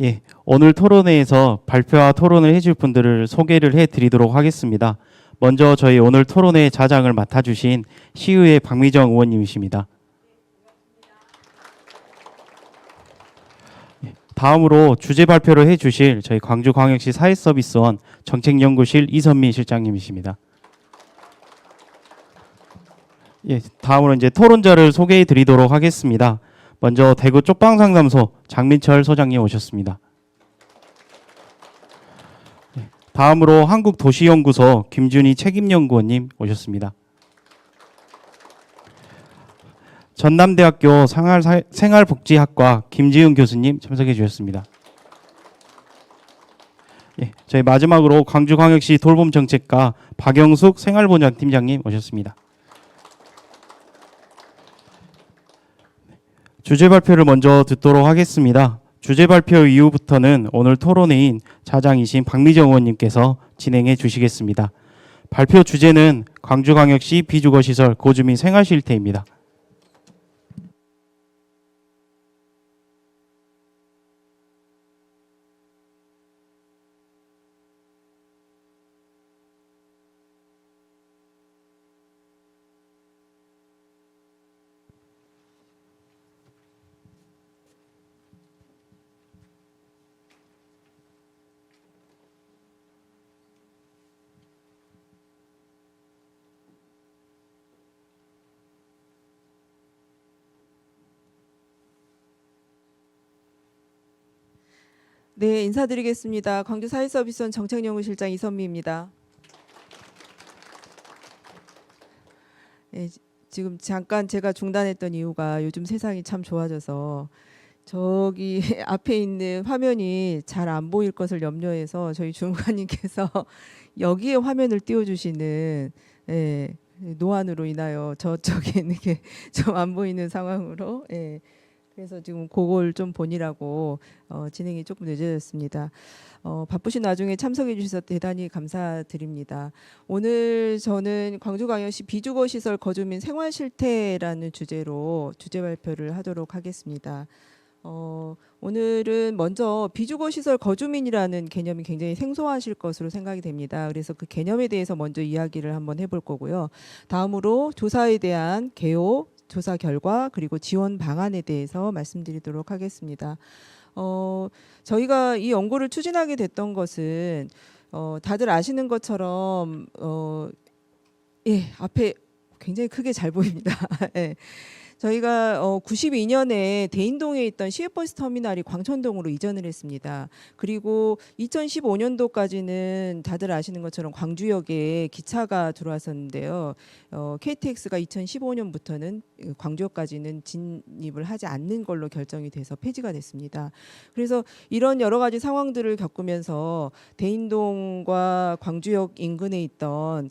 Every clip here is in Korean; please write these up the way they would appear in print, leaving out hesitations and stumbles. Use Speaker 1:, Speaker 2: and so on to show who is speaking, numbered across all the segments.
Speaker 1: 예, 오늘 토론회에서 발표와 토론을 해줄 분들을 소개를 해드리도록 하겠습니다. 먼저 저희 오늘 토론회 자장을 맡아주신 시의회 박미정 의원님이십니다. 다음으로 주제 발표를 해주실 저희 광주광역시 사회서비스원 정책연구실 이선미 실장님이십니다. 예, 다음으로 이제 토론자를 소개해 드리도록 하겠습니다. 먼저 대구 쪽방상담소 장민철 소장님 오셨습니다. 다음으로 한국도시연구소 김준희 책임연구원님 오셨습니다. 전남대학교 생활복지학과 김지훈 교수님 참석해 주셨습니다. 예, 저희 마지막으로 광주광역시 돌봄정책과 박영숙 생활보장팀장님 오셨습니다. 주제 발표를 먼저 듣도록 하겠습니다. 주제 발표 이후부터는 오늘 토론회인 자장이신 박미정 의원님께서 진행해 주시겠습니다. 발표 주제는 광주광역시 비주거시설 고주민 생활실태입니다.
Speaker 2: 네, 인사드리겠습니다. 광주사회서비스원 정책연구실장 이선미입니다. 네, 지금 잠깐 제가 중단했던 이유가 요즘 세상이 참 좋아져서 저기 앞에 있는 화면이 잘 안 보일 것을 염려해서 저희 주무관님께서 여기에 화면을 띄워주시는 노안으로 인하여 저쪽에 있는 게 좀 안 보이는 상황으로 그래서 지금 그걸 좀 보니라고 진행이 조금 늦어졌습니다. 바쁘신 와중에 참석해 주셔서 대단히 감사드립니다. 오늘 저는 광주광역시 비주거시설 거주민 생활실태라는 주제로 주제 발표를 하도록 하겠습니다. 오늘은 먼저 비주거시설 거주민이라는 개념이 굉장히 생소하실 것으로 생각이 됩니다. 그래서 그 개념에 대해서 먼저 이야기를 한번 해볼 거고요. 다음으로 조사에 대한 개요, 조사 결과 그리고 지원 방안에 대해서 말씀드리도록 하겠습니다. 저희가 이 연구를 추진하게 됐던 것은 다들 아시는 것처럼 앞에 굉장히 크게 잘 보입니다. 예. 저희가 92년에 대인동에 있던 시외버스 터미널이 광천동으로 이전을 했습니다. 그리고 2015년도까지는 다들 아시는 것처럼 광주역에 기차가 들어왔었는데요. KTX가 2015년부터는 광주역까지는 진입을 하지 않는 걸로 결정이 돼서 폐지가 됐습니다. 그래서 이런 여러 가지 상황들을 겪으면서 대인동과 광주역 인근에 있던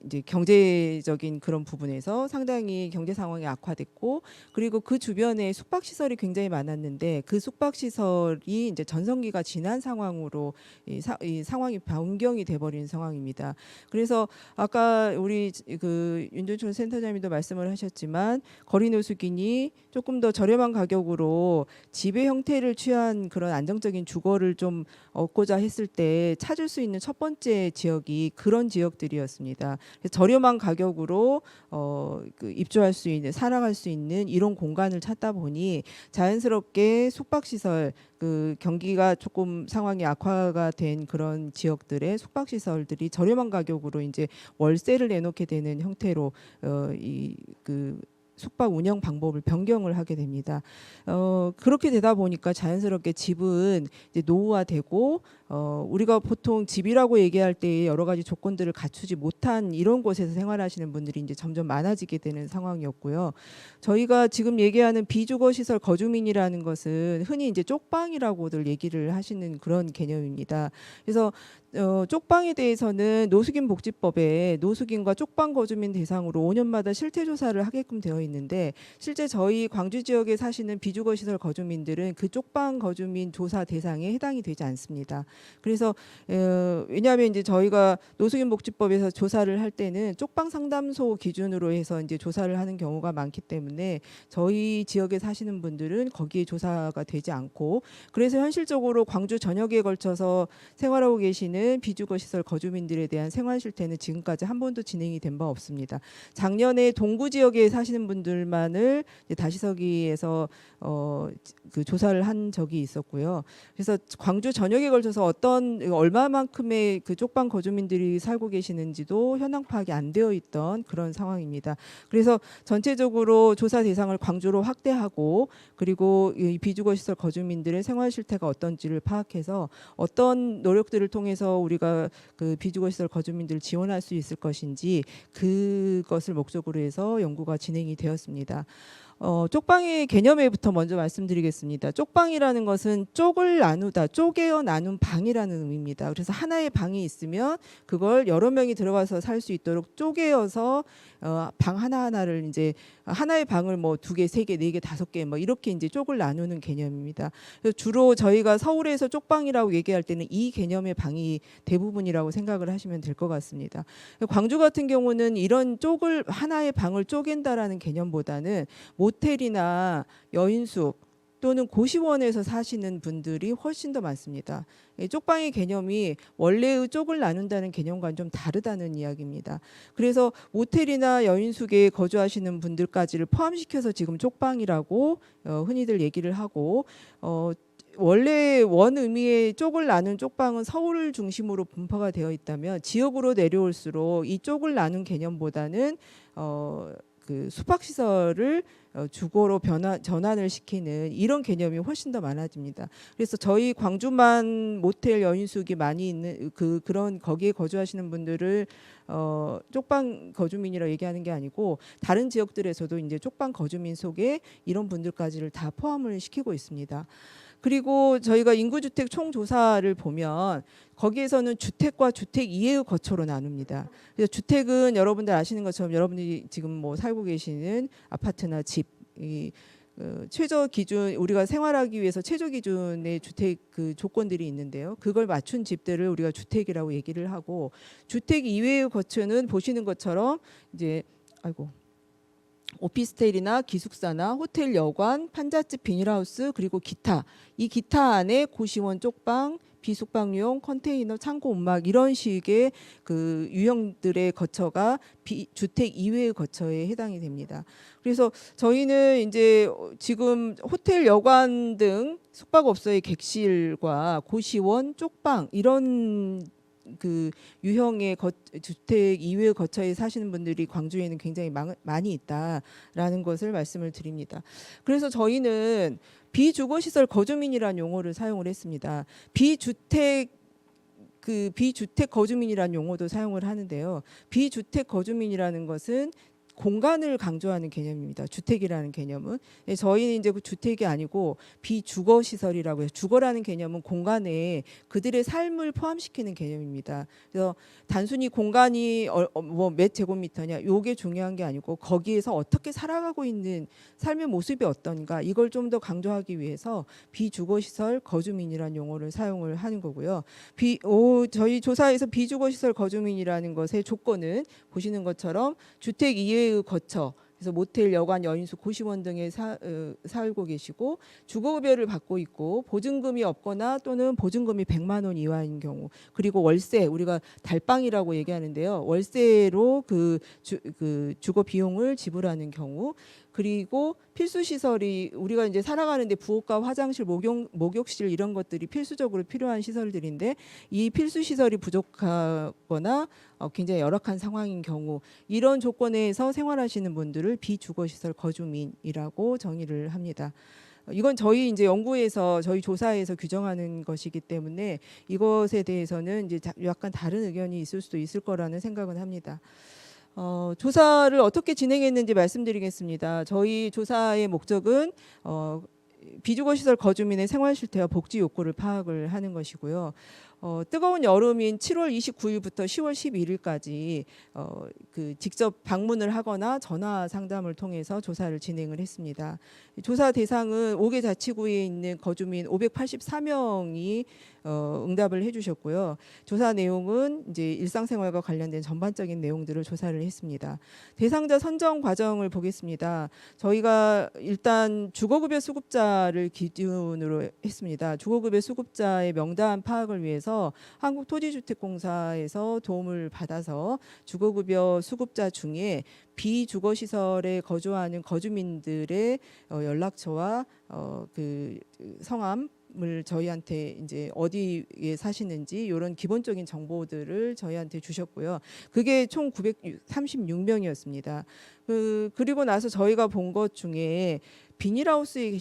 Speaker 2: 이제 경제적인 그런 부분에서 상당히 경제 상황이 악화됐고, 그리고 그 주변에 숙박 시설이 굉장히 많았는데 그 숙박 시설이 이제 전성기가 지난 상황으로 이 상황이 변경이 돼버린 상황입니다. 그래서 아까 우리 그 윤종철 센터장님도 말씀을 하셨지만 거리 노숙인이 조금 더 저렴한 가격으로 집의 형태를 취한 그런 안정적인 주거를 좀 얻고자 했을 때 찾을 수 있는 첫 번째 지역이 그런 지역들이었습니다. 저렴한 가격으로 입주할 수 있는, 살아갈 수 있는 이런 공간을 찾다 보니 자연스럽게 숙박시설, 그 경기가 조금 상황이 악화가 된 그런 지역들의 숙박시설들이 저렴한 가격으로 이제 월세를 내놓게 되는 형태로 숙박 운영 방법을 변경을 하게 됩니다. 그렇게 되다 보니까 자연스럽게 집은 이제 노후화되고 우리가 보통 집이라고 얘기할 때 여러 가지 조건들을 갖추지 못한 이런 곳에서 생활하시는 분들이 이제 점점 많아지게 되는 상황이었고요. 저희가 지금 얘기하는 비주거시설 거주민이라는 것은 흔히 이제 쪽방이라고들 얘기를 하시는 그런 개념입니다. 그래서 쪽방에 대해서는 노숙인 복지법에 노숙인과 쪽방 거주민 대상으로 5년마다 실태 조사를 하게끔 되어 있는데 실제 저희 광주 지역에 사시는 비주거 시설 거주민들은 그 쪽방 거주민 조사 대상에 해당이 되지 않습니다. 그래서 왜냐하면 이제 저희가 노숙인복지법에서 조사를 할 때는 쪽방 상담소 기준으로 해서 이제 조사를 하는 경우가 많기 때문에 저희 지역에 사시는 분들은 거기에 조사가 되지 않고, 그래서 현실적으로 광주 전역에 걸쳐서 생활하고 계시는 비주거 시설 거주민들에 대한 생활 실태는 지금까지 한 번도 진행이 된 바 없습니다. 작년에 동구 지역에 사시는 분들만을 다시서기에서 그 조사를 한 적이 있었고요. 그래서 광주 전역에 걸쳐서 어떤 얼마만큼의 그 쪽방 거주민들이 살고 계시는지도 현황 파악이 안 되어 있던 그런 상황입니다. 그래서 전체적으로 조사 대상을 광주로 확대하고, 그리고 이 비주거 시설 거주민들의 생활 실태가 어떤지를 파악해서 어떤 노력들을 통해서 우리가 그 비주거 시설 거주민들을 지원할 수 있을 것인지 그것을 목적으로 해서 연구가 진행이 되었습니다. 쪽방의 개념에부터 먼저 말씀드리겠습니다. 쪽방이라는 것은 쪽을 나누다, 쪼개어 나눈 방이라는 의미입니다. 그래서 하나의 방이 있으면 그걸 여러 명이 들어가서 살 수 있도록 쪼개어서 방 하나하나를 이제 하나의 방을 뭐 2개, 3개, 4개, 5개 뭐 이렇게 이제 쪽을 나누는 개념입니다. 그래서 주로 저희가 서울에서 쪽방이라고 얘기할 때는 이 개념의 방이 대부분이라고 생각을 하시면 될 것 같습니다. 광주 같은 경우는 이런 쪽을 하나의 방을 쪼갠다라는 개념보다는 모텔이나 여인숙 또는 고시원에서 사시는 분들이 훨씬 더 많습니다. 쪽방의 개념이 원래의 쪽을 나눈다는 개념과는 좀 다르다는 이야기입니다. 그래서 모텔이나 여인숙에 거주하시는 분들까지를 포함시켜서 지금 쪽방이라고 흔히들 얘기를 하고, 원래 원 의미의 쪽을 나눈 쪽방은 서울을 중심으로 분포가 되어 있다면 지역으로 내려올수록 이 쪽을 나눈 개념보다는 그 숙박시설을 주거로 전환을 시키는 이런 개념이 훨씬 더 많아집니다. 그래서 저희 광주만 모텔 여인숙이 많이 있는 그런 거기에 거주하시는 분들을 쪽방 거주민이라고 얘기하는 게 아니고 다른 지역들에서도 이제 쪽방 거주민 속에 이런 분들까지를 다 포함을 시키고 있습니다. 그리고 저희가 인구주택 총조사를 보면 거기에서는 주택과 주택 이외의 거처로 나눕니다. 그래서 주택은 여러분들 아시는 것처럼 여러분들이 지금 뭐 살고 계시는 아파트나 집, 최저 기준, 우리가 생활하기 위해서 최저 기준의 주택 그 조건들이 있는데요. 그걸 맞춘 집들을 우리가 주택이라고 얘기를 하고, 주택 이외의 거처는 보시는 것처럼 이제 오피스텔이나 기숙사나 호텔, 여관, 판잣집, 비닐하우스, 그리고 기타. 이 기타 안에 고시원, 쪽방, 비숙박용, 컨테이너, 창고, 움막 이런 식의 그 유형들의 거처가 주택 이외의 거처에 해당이 됩니다. 그래서 저희는 이제 지금 호텔, 여관 등 숙박업소의 객실과 고시원, 쪽방 이런 그 유형의 주택 이외의 거처에 사시는 분들이 광주에는 굉장히 많이 있다라는 것을 말씀을 드립니다. 그래서 저희는 비주거시설 거주민이라는 용어를 사용을 했습니다. 비주택 거주민이라는 용어도 사용을 하는데요. 비주택 거주민이라는 것은 공간을 강조하는 개념입니다. 주택이라는 개념은. 저희는 이제 그 주택이 아니고 비주거 시설이라고 해요. 주거라는 개념은 공간에 그들의 삶을 포함시키는 개념입니다. 그래서 단순히 공간이 뭐 몇 제곱미터냐 요게 중요한 게 아니고 거기에서 어떻게 살아가고 있는 삶의 모습이 어떤가 이걸 좀 더 강조하기 위해서 비주거 시설 거주민이라는 용어를 사용을 하는 거고요. 저희 조사에서 비주거 시설 거주민이라는 것의 조건은 보시는 것처럼 주택 이외의 거처, 그래서 모텔, 여관, 여인숙, 고시원 등에 살고 계시고 주거급여를 받고 있고 보증금이 없거나 또는 보증금이 100만 원 이하인 경우, 그리고 월세, 우리가 달방이라고 얘기하는데요. 월세로 그 주거 비용을 지불하는 경우, 그리고 필수 시설이 우리가 이제 살아가는데 부엌과 화장실, 목욕실 이런 것들이 필수적으로 필요한 시설들인데 이 필수 시설이 부족하거나 굉장히 열악한 상황인 경우, 이런 조건에서 생활하시는 분들을 비주거시설 거주민이라고 정의를 합니다. 이건 저희 이제 연구에서 저희 조사에서 규정하는 것이기 때문에 이것에 대해서는 이제 약간 다른 의견이 있을 수도 있을 거라는 생각은 합니다. 조사를 어떻게 진행했는지 말씀드리겠습니다. 저희 조사의 목적은 비주거시설 거주민의 생활 실태와 복지 욕구를 파악을 하는 것이고요. 뜨거운 여름인 7월 29일부터 10월 11일까지 그 직접 방문을 하거나 전화 상담을 통해서 조사를 진행을 했습니다. 조사 대상은 5개 자치구에 있는 거주민 584명이 응답을 해주셨고요. 조사 내용은 이제 일상생활과 관련된 전반적인 내용들을 조사를 했습니다. 대상자 선정 과정을 보겠습니다. 저희가 일단 주거급여 수급자를 기준으로 했습니다. 주거급여 수급자의 명단 파악을 위해서 한국토지주택공사에서 도움을 받아서 주거급여 수급자 중에 비주거시설에 거주하는 거주민들의 연락처와 그 성함을 저희한테 이제 어디에 사시는지 이런 기본적인 정보들을 저희한테 주셨고요. 그게 총 936명이었습니다. 그리고 나서 저희가 본 것 중에 비닐하우스에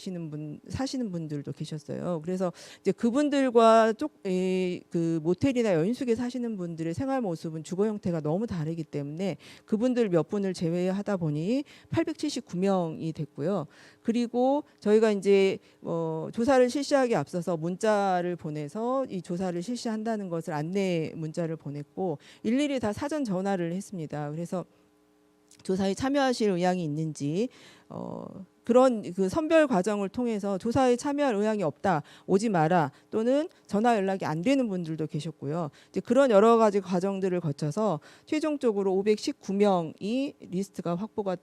Speaker 2: 사시는 분들도 계셨어요. 그래서 이제 그분들과 그 모텔이나 여인숙에 사시는 분들의 생활 모습은 주거 형태가 너무 다르기 때문에 그분들 몇 분을 제외하다 보니 879명이 됐고요. 그리고 저희가 이제 조사를 실시하기 앞서서 문자를 보내서 이 조사를 실시한다는 것을 안내 문자를 보냈고 일일이 다 사전 전화를 했습니다. 그래서 조사에 참여하실 의향이 있는지 그런 그 선별 과정을 통해서 조사에 참여할 의향이 없다, 오지 마라, 또는 전화 연락이 안 되는 분들도 계셨고요. 이제 그런 여러 가지 과정들을 거쳐서 최종적으로 519명이 리스트가 확보가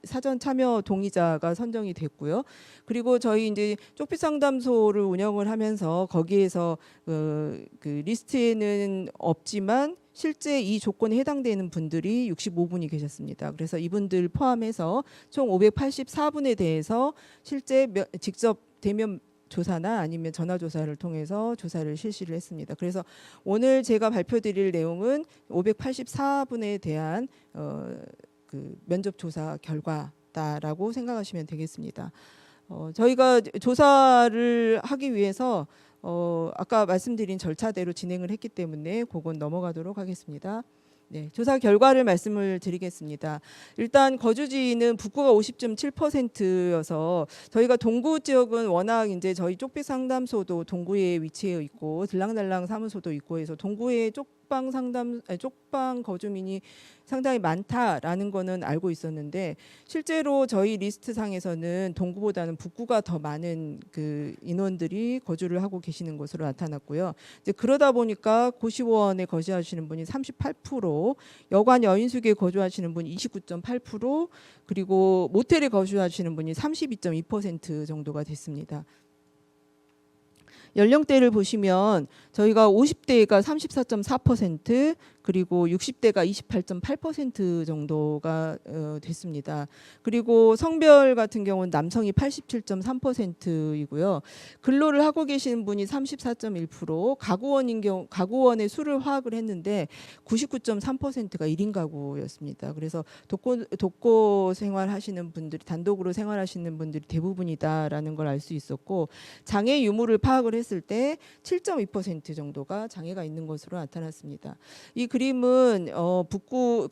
Speaker 2: 사전 참여 동의자가 선정이 됐고요. 그리고 저희 이제 쪽빛 상담소를 운영을 하면서 거기에서 그 리스트에는 없지만 실제 이 조건에 해당되는 분들이 65분이 계셨습니다. 그래서 이분들 포함해서 총 584분에 대해서 실제 직접 대면 조사나 아니면 전화 조사를 통해서 조사를 실시를 했습니다. 그래서 오늘 제가 발표드릴 내용은 584분에 대한 그 면접 조사 결과다라고 생각하시면 되겠습니다. 저희가 조사를 하기 위해서 아까 말씀드린 절차대로 진행을 했기 때문에 그건 넘어가도록 하겠습니다. 네, 조사 결과를 말씀을 드리겠습니다. 일단 거주지는 북구가 50.7%여서 저희가 동구 지역은 워낙 이제 저희 쪽빛 상담소도 동구에 위치해 있고 들랑달랑 사무소도 있고 해서 동구에 쪽방 거주민이 상당히 많다라는 거는 알고 있었는데 실제로 저희 리스트 상에서는 동구보다는 북구가 더 많은 그 인원들이 거주를 하고 계시는 것으로 나타났고요. 이제 그러다 보니까 고시원에 거주하시는 분이 38%, 여관 여인숙에 거주하시는 분이 29.8%, 그리고 모텔에 거주하시는 분이 32.2% 정도가 됐습니다. 연령대를 보시면 저희가 50대가 34.4%, 그리고 60대가 28.8% 정도가 됐습니다. 그리고 성별 같은 경우는 남성이 87.3%이고요. 근로를 하고 계시는 분이 34.1%, 가구원의 수를 파악을 했는데 99.3%가 1인 가구였습니다. 그래서 독거 생활하시는 분들이 단독으로 생활하시는 분들이 대부분이다라는 걸 알 수 있었고 장애 유무를 파악을 했을 때 7.2% 정도가 장애가 있는 것으로 나타났습니다. 이 그림은 북구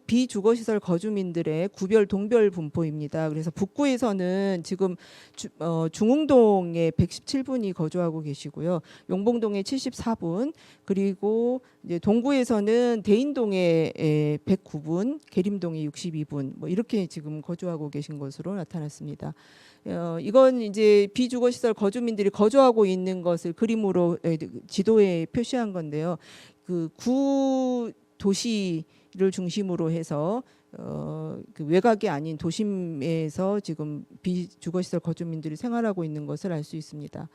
Speaker 2: 비주거시설 거주민들의 구별 동별 분포입니다. 그래서 북구에서는 지금 중흥동에 117분이 거주하고 계시고요. 용봉동에 74분, 그리고 이제 동구에서는 대인동에 109분, 계림동에 62분, 뭐 이렇게 지금 거주하고 계신 것으로 나타났습니다. 이건 이제 비주거시설 거주민들이 거주하고 있는 것을 그림으로 지도에 표시한 건데요. 그 구 도시를 중심으로 해서 그 외곽이 아닌 도심에서 지금 비주거시설 거주민들이 생활하고 있는 것을 알 수 있습니다.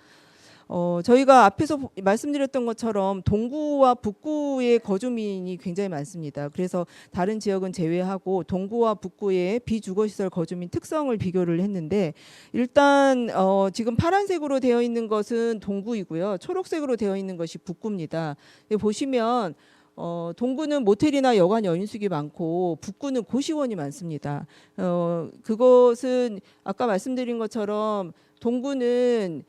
Speaker 2: 저희가 앞에서 말씀드렸던 것처럼 동구와 북구의 거주민이 굉장히 많습니다. 그래서 다른 지역은 제외하고 동구와 북구의 비주거시설 거주민 특성을 비교를 했는데 일단 지금 파란색으로 되어 있는 것은 동구이고요. 초록색으로 되어 있는 것이 북구입니다. 보시면 동구는 모텔이나 여관 여인숙이 많고 북구는 고시원이 많습니다. 그것은 아까 말씀드린 것처럼 동구는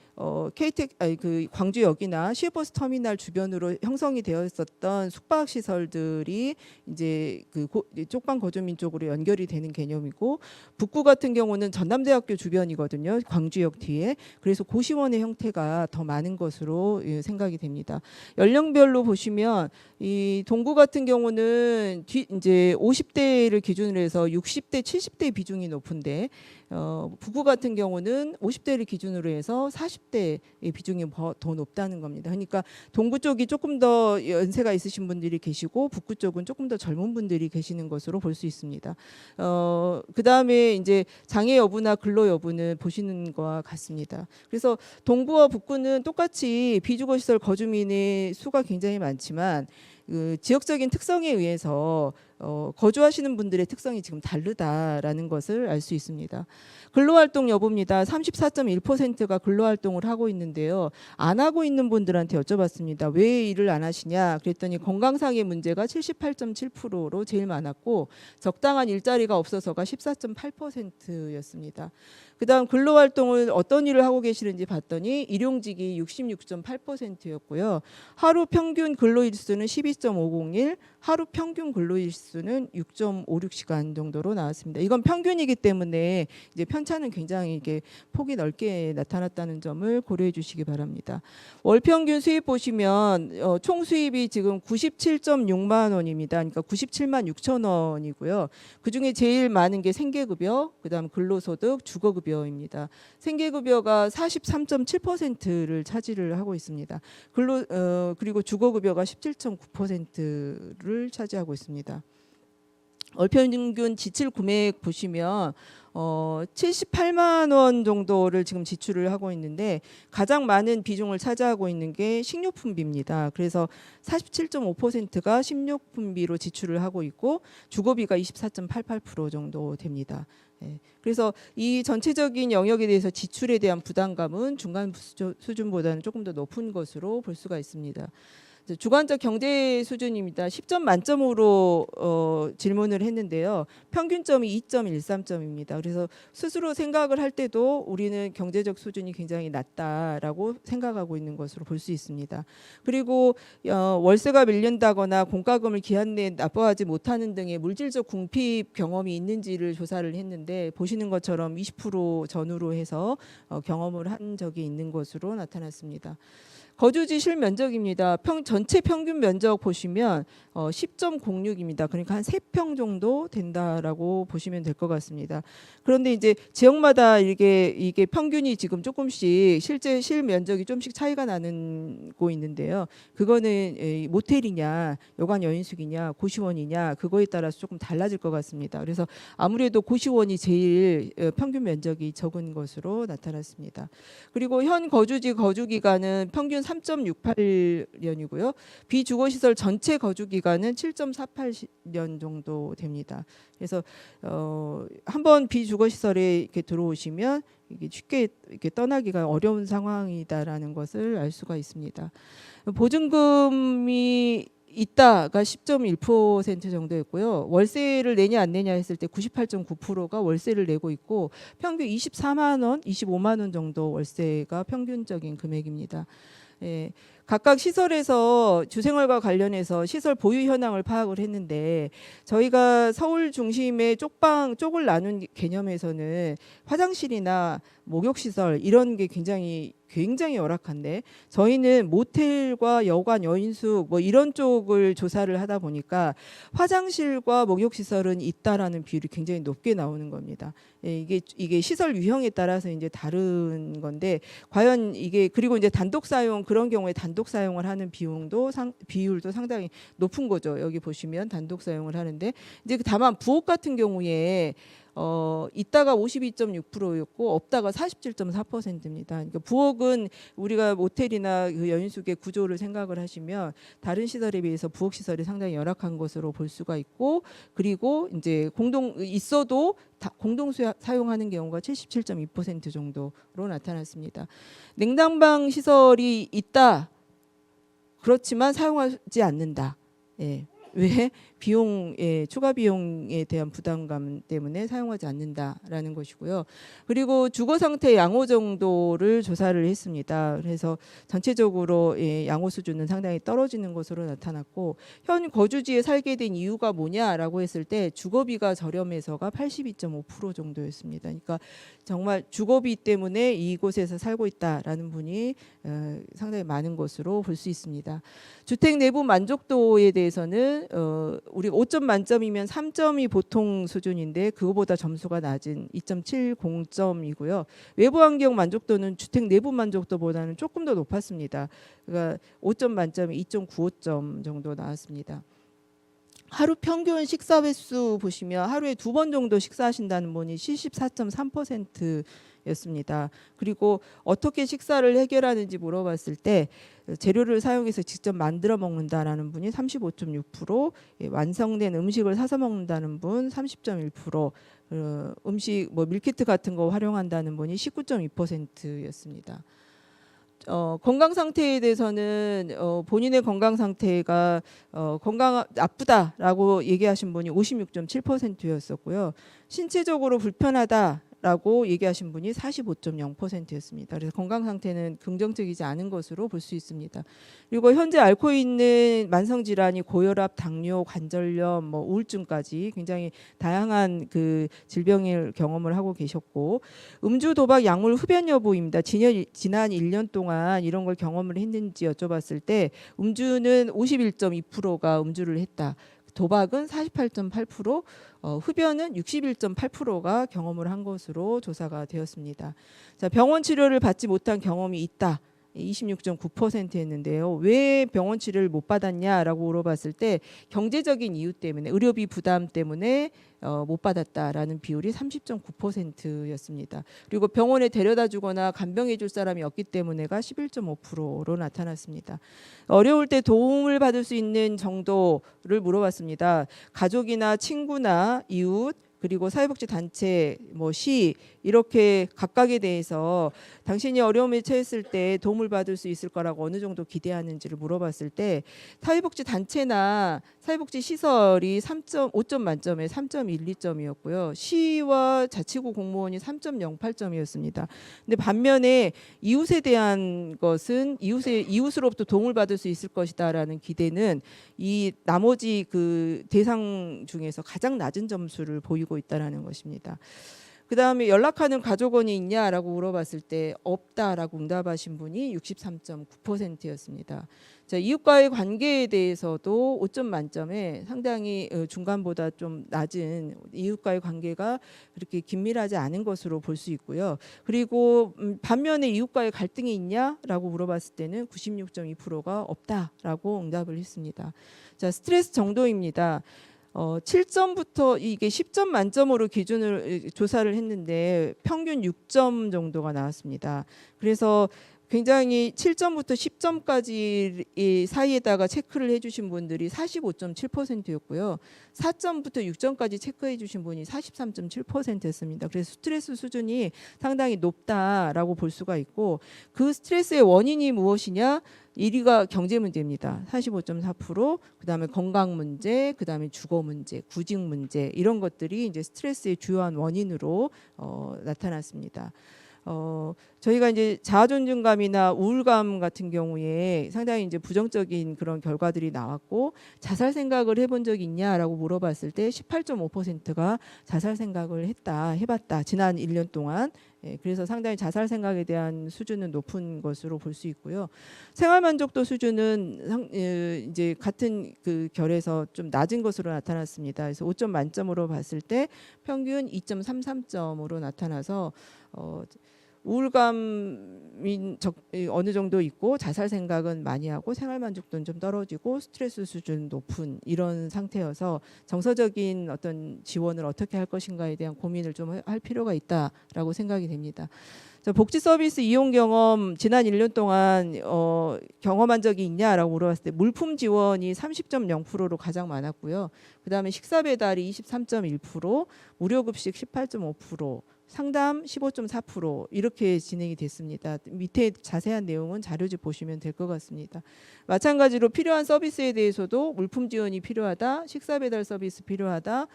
Speaker 2: KT 그 광주역이나 시외버스 터미널 주변으로 형성이 되어 있었던 숙박 시설들이 이제 그 쪽방 거주민 쪽으로 연결이 되는 개념이고, 북구 같은 경우는 전남대학교 주변이거든요. 광주역 뒤에. 그래서 고시원의 형태가 더 많은 것으로 생각이 됩니다. 연령별로 보시면 이 동구 같은 경우는 이제 50대를 기준으로 해서 60대, 70대 비중이 높은데, 북구 같은 경우는 50대를 기준으로 해서 40대의 비중이 더 높다는 겁니다. 그러니까 동구 쪽이 조금 더 연세가 있으신 분들이 계시고, 북구 쪽은 조금 더 젊은 분들이 계시는 것으로 볼 수 있습니다. 그 다음에 이제 장애 여부나 근로 여부는 보시는 것과 같습니다. 그래서 동구와 북구는 똑같이 비주거시설 거주민의 수가 굉장히 많지만, 그 지역적인 특성에 의해서 거주하시는 분들의 특성이 지금 다르다라는 것을 알 수 있습니다. 근로활동 여부입니다. 34.1%가 근로활동을 하고 있는데요. 안 하고 있는 분들한테 여쭤봤습니다. 왜 일을 안 하시냐? 그랬더니 건강상의 문제가 78.7%로 제일 많았고, 적당한 일자리가 없어서가 14.8%였습니다. 그다음 근로활동을 어떤 일을 하고 계시는지 봤더니 일용직이 66.8%였고요. 하루 평균 근로일수는 12.501, 하루 평균 근로일수는 6.56시간 정도로 나왔습니다. 이건 평균이기 때문에 이제 편차는 굉장히 이게 폭이 넓게 나타났다는 점을 고려해 주시기 바랍니다. 월 평균 수입 보시면 총 수입이 지금 97.6만 원입니다. 그러니까 97만 6천 원이고요. 그중에 제일 많은 게 생계급여, 그다음 근로소득, 주거급여입니다. 생계급여가 43.7%를 차지를 하고 있습니다. 그리고 주거급여가 17.9%를 차지하고 있습니다. 월평균 지출 구매액 보시면 78만 원 정도를 지금 지출을 하고 있는데, 가장 많은 비중을 차지하고 있는 게 식료품비입니다. 그래서 47.5%가 식료품비로 지출을 하고 있고, 주거비가 24.88% 정도 됩니다. 그래서 이 전체적인 영역에 대해서 지출에 대한 부담감은 중간 수준보다는 조금 더 높은 것으로 볼 수가 있습니다. 주관적 경제 수준입니다. 10점 만점으로 질문을 했는데요. 평균점이 2.13점입니다. 그래서 스스로 생각을 할 때도 우리는 경제적 수준이 굉장히 낮다라고 생각하고 있는 것으로 볼 수 있습니다. 그리고 월세가 밀린다거나 공과금을 기한 내에 납부하지 못하는 등의 물질적 궁핍 경험이 있는지를 조사를 했는데, 보시는 것처럼 20% 전후로 해서 경험을 한 적이 있는 것으로 나타났습니다. 거주지 실면적입니다. 전체 평균 면적 보시면 10.06입니다. 그러니까 한 3평 정도 된다라고 보시면 될 것 같습니다. 그런데 이제 지역마다 이게 평균이 지금 조금씩 실제 실면적이 좀씩 차이가 나고 있는데요. 그거는 모텔이냐, 여관 여인숙이냐, 고시원이냐, 그거에 따라서 조금 달라질 것 같습니다. 그래서 아무래도 고시원이 제일 평균 면적이 적은 것으로 나타났습니다. 그리고 현 거주지 거주 기간은 평균 3.68년이고요. 비주거시설 전체 거주 기간은 7.48년 정도 됩니다. 그래서 한번 비주거시설에 이렇게 들어오시면 이게 쉽게 이렇게 떠나기가 어려운 상황이다라는 것을 알 수가 있습니다. 보증금이 있다가 10.1% 정도였고요. 월세를 내냐 안 내냐 했을 때 98.9%가 월세를 내고 있고, 평균 24만 원, 25만 원 정도 월세가 평균적인 금액입니다. 각각 시설에서 주생활과 관련해서 시설 보유 현황을 파악을 했는데, 저희가 서울 중심의 쪽을 나눈 개념에서는 화장실이나 목욕시설 이런 게 굉장히 열악한데, 저희는 모텔과 여관, 여인숙 뭐 이런 쪽을 조사를 하다 보니까 화장실과 목욕시설은 있다라는 비율이 굉장히 높게 나오는 겁니다. 이게 시설 유형에 따라서 이제 다른 건데, 과연 이게, 그리고 이제 단독 사용, 그런 경우에 단독 사용을 하는 비율도 상당히 높은 거죠. 여기 보시면 단독 사용을 하는데, 이제 다만 부엌 같은 경우에 있다가 52.6%였고 없다가 47.4%입니다. 그러니까 부엌은 우리가 모텔이나 그 여인숙의 구조를 생각을 하시면 다른 시설에 비해서 부엌 시설이 상당히 열악한 것으로 볼 수가 있고, 그리고 이제 있어도 공동 사용하는 경우가 77.2% 정도로 나타났습니다. 냉난방 시설이 있다. 그렇지만 사용하지 않는다. 왜? 추가 비용에 대한 부담감 때문에 사용하지 않는다라는 것이고요. 그리고 주거 상태 양호 정도를 조사를 했습니다. 그래서 전체적으로 양호 수준은 상당히 떨어지는 것으로 나타났고, 현 거주지에 살게 된 이유가 뭐냐라고 했을 때 주거비가 저렴해서가 82.5% 정도였습니다. 그러니까 정말 주거비 때문에 이곳에서 살고 있다라는 분이 상당히 많은 것으로 볼 수 있습니다. 주택 내부 만족도에 대해서는 우리가 5점 만점이면 3점이 보통 수준인데 그거보다 점수가 낮은 2.70점이고요. 외부 환경 만족도는 주택 내부 만족도보다는 조금 더 높았습니다. 그러니까 5점 만점이 2.95점 정도 나왔습니다. 하루 평균 식사 횟수 보시면 하루에 2번 정도 식사하신다는 분이 74.3%였습니다. 그리고 어떻게 식사를 해결하는지 물어봤을 때 재료를 사용해서 직접 만들어 먹는다라는 분이 35.6%, 완성된 음식을 사서 먹는다는 분 30.1%, 음식 밀키트 같은 거 활용한다는 분이 19.2%였습니다. 건강 상태에 대해서는 본인의 건강 상태가 건강 나쁘다라고 얘기하신 분이 56.7%였었고요. 신체적으로 불편하다라고 얘기하신 분이 45.0%였습니다. 그래서 건강 상태는 긍정적이지 않은 것으로 볼 수 있습니다. 그리고 현재 앓고 있는 만성 질환이 고혈압, 당뇨, 관절염, 우울증까지 굉장히 다양한 그 질병을 경험을 하고 계셨고, 음주, 도박, 약물 흡연 여부입니다. 지난 1년 동안 이런 걸 경험을 했는지 여쭤봤을 때 음주는 51.2%가 음주를 했다. 도박은 48.8%, 흡연은 61.8%가 경험을 한 것으로 조사가 되었습니다. 자, 병원 치료를 받지 못한 경험이 있다. 26.9%였는데요. 왜 병원 치료를 못 받았냐라고 물어봤을 때 경제적인 이유 때문에, 의료비 부담 때문에 못 받았다라는 비율이 30.9%였습니다. 그리고 병원에 데려다 주거나 간병해 줄 사람이 없기 때문에가 11.5%로 나타났습니다. 어려울 때 도움을 받을 수 있는 정도를 물어봤습니다. 가족이나 친구나 이웃, 그리고 사회복지단체, 시 이렇게 각각에 대해서 당신이 어려움에 처했을 때 도움을 받을 수 있을 거라고 어느 정도 기대하는지를 물어봤을 때 사회복지단체나 사회복지시설이 5점 만점에 3.12점이었고요. 시와 자치구 공무원이 3.08점이었습니다. 근데 반면에 이웃에 대한 것은 이웃으로부터 도움을 받을 수 있을 것이다라는 기대는 이 나머지 그 대상 중에서 가장 낮은 점수를 보이고 있다라는 것입니다. 그다음에 연락하는 가족원이 있냐라고 물어봤을 때 없다라고 응답하신 분이 63.9%였습니다. 자, 이웃과의 관계에 대해서도 5점 만점에 상당히 중간보다 좀 낮은, 이웃과의 관계가 그렇게 긴밀하지 않은 것으로 볼 수 있고요. 그리고 반면에 이웃과의 갈등이 있냐라고 물어봤을 때는 96.2%가 없다라고 응답을 했습니다. 자, 스트레스 정도입니다. 7점부터 이게 10점 만점으로 기준을 조사를 했는데 평균 6점 정도가 나왔습니다. 그래서 굉장히 7점부터 10점까지 사이에다가 체크를 해주신 분들이 45.7%였고요. 4점부터 6점까지 체크해 주신 분이 43.7%였습니다. 그래서 스트레스 수준이 상당히 높다라고 볼 수가 있고, 그 스트레스의 원인이 무엇이냐? 1위가 경제 문제입니다. 45.4%, 그다음에 건강 문제, 그다음에 주거 문제, 구직 문제, 이런 것들이 이제 스트레스의 주요한 원인으로 나타났습니다. 저희가 이제 자아존중감이나 우울감 같은 경우에 상당히 이제 부정적인 그런 결과들이 나왔고, 자살 생각을 해본 적이 있냐라고 물어봤을 때 18.5%가 자살 생각을 해봤다. 지난 1년 동안. 그래서 상당히 자살 생각에 대한 수준은 높은 것으로 볼 수 있고요. 생활 만족도 수준은 이제 같은 그 결에서 좀 낮은 것으로 나타났습니다. 그래서 5점 만점으로 봤을 때 평균 2.33점으로 나타나서 우울감이 어느 정도 있고 자살 생각은 많이 하고 생활 만족도는 좀 떨어지고 스트레스 수준 높은 이런 상태여서 정서적인 어떤 지원을 어떻게 할 것인가에 대한 고민을 좀 할 필요가 있다라고 생각이 됩니다. 복지 서비스 이용 경험 지난 1년 동안 경험한 적이 있냐라고 물어봤을 때 물품 지원이 30.0%로 가장 많았고요. 그다음에 식사 배달이 23.1%, 무료 급식 18.5%, 상담 15.4% 이렇게 진행이 됐습니다. 밑에 자세한 내용은 자료집 보시면 될 것 같습니다. 마찬가지로 필요한 서비스에 대해서도 물품 지원이 필요하다, 식사 배달 서비스 필요하다,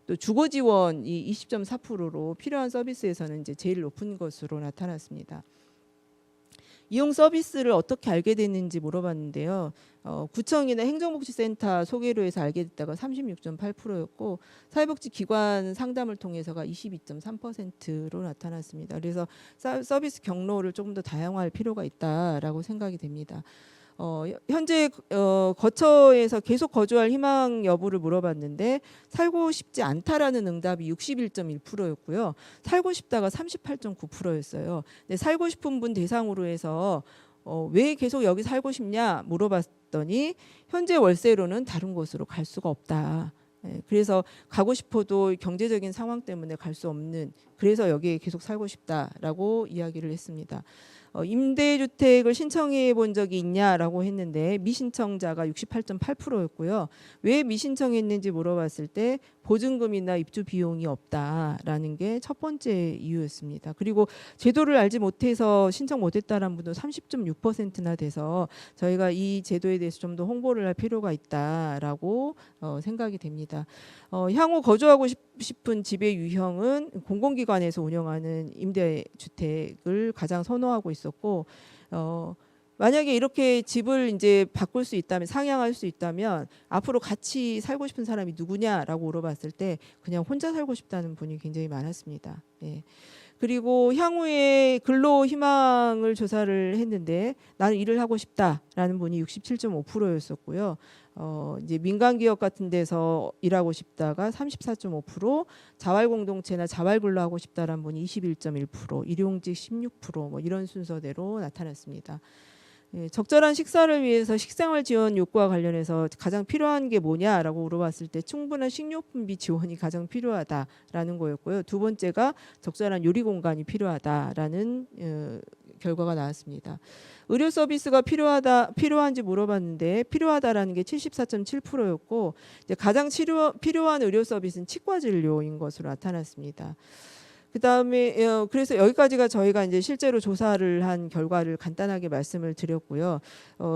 Speaker 2: 또 주거 지원이 20.4%로 필요한 서비스에서는 이제 제일 높은 것으로 나타났습니다. 이용 서비스를 어떻게 알게 됐는지 물어봤는데요. 구청이나 행정복지센터 소개로 해서 알게 됐다가 36.8%였고 사회복지기관 상담을 통해서가 22.3%로 나타났습니다. 그래서 서비스 경로를 조금 더 다양화할 필요가 있다라고 생각이 됩니다. 현재 거처에서 계속 거주할 희망 여부를 물어봤는데 살고 싶지 않다라는 응답이 61.1%였고요. 살고 싶다가 38.9%였어요. 근데 살고 싶은 분 대상으로 해서 왜 계속 여기 살고 싶냐 물어봤더니 현재 월세로는 다른 곳으로 갈 수가 없다. 그래서 가고 싶어도 경제적인 상황 때문에 갈 수 없는, 그래서 여기에 계속 살고 싶다라고 이야기를 했습니다. 임대주택을 신청해 본 적이 있냐라고 했는데 미신청자가 68.8%였고요. 왜 미신청했는지 물어봤을 때 보증금이나 입주 비용이 없다라는 게 첫 번째 이유였습니다. 그리고 제도를 알지 못해서 신청 못했다는 분도 30.6%나 돼서 저희가 이 제도에 대해서 좀 더 홍보를 할 필요가 있다라고 생각이 됩니다. 향후 거주하고 싶은 집의 유형은 공공기관에서 운영하는 임대주택을 가장 선호하고 있었고, 만약에 이렇게 집을 이제 바꿀 수 있다면, 상향할 수 있다면 앞으로 같이 살고 싶은 사람이 누구냐라고 물어봤을 때 그냥 혼자 살고 싶다는 분이 굉장히 많았습니다. 예. 그리고 향후에 근로 희망을 조사를 했는데 나는 일을 하고 싶다라는 분이 67.5%였었고요. 이제 민간 기업 같은 데서 일하고 싶다가 34.5%, 자활 공동체나 자활 근로하고 싶다라는 분이 21.1%, 일용직 16%, 뭐 이런 순서대로 나타났습니다. 예, 적절한 식사를 위해서 식생활 지원 욕구와 관련해서 가장 필요한 게 뭐냐라고 물어봤을 때 충분한 식료품비 지원이 가장 필요하다라는 거였고요. 두 번째가 적절한 요리 공간이 필요하다라는 결과가 나왔습니다. 의료 서비스가 필요한지 물어봤는데 필요하다라는 게 74.7%였고 이제 가장 필요한 의료 서비스는 치과 진료인 것으로 나타났습니다. 그다음에 그래서 여기까지가 저희가 이제 실제로 조사를 한 결과를 간단하게 말씀을 드렸고요.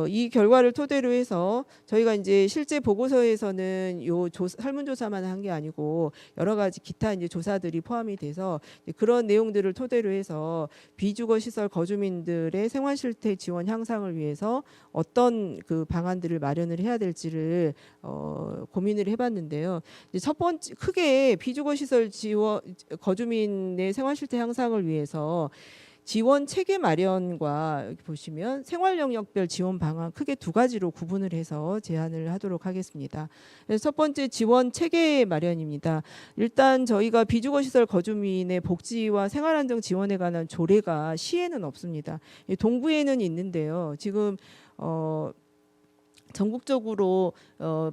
Speaker 2: 이 결과를 토대로 해서 저희가 이제 실제 보고서에서는 요 설문조사만 한 게 아니고 여러 가지 기타 이제 조사들이 포함이 돼서 그런 내용들을 토대로 해서 비주거 시설 거주민들의 생활 실태 지원 향상을 위해서 어떤 그 방안들을 마련을 해야 될지를 고민을 해봤는데요. 이제 첫 번째 크게 비주거 시설 지원 거주민의 생활 실태 향상을 위해서 지원 체계 마련과 여기 보시면 생활 영역별 지원 방안 크게 두 가지로 구분을 해서 제안을 하도록 하겠습니다. 그래서 첫 번째 지원 체계 마련입니다. 일단 저희가 비주거 시설 거주민의 복지와 생활 안정 지원에 관한 조례가 시에는 없습니다. 동구에는 있는데요. 지금 전국적으로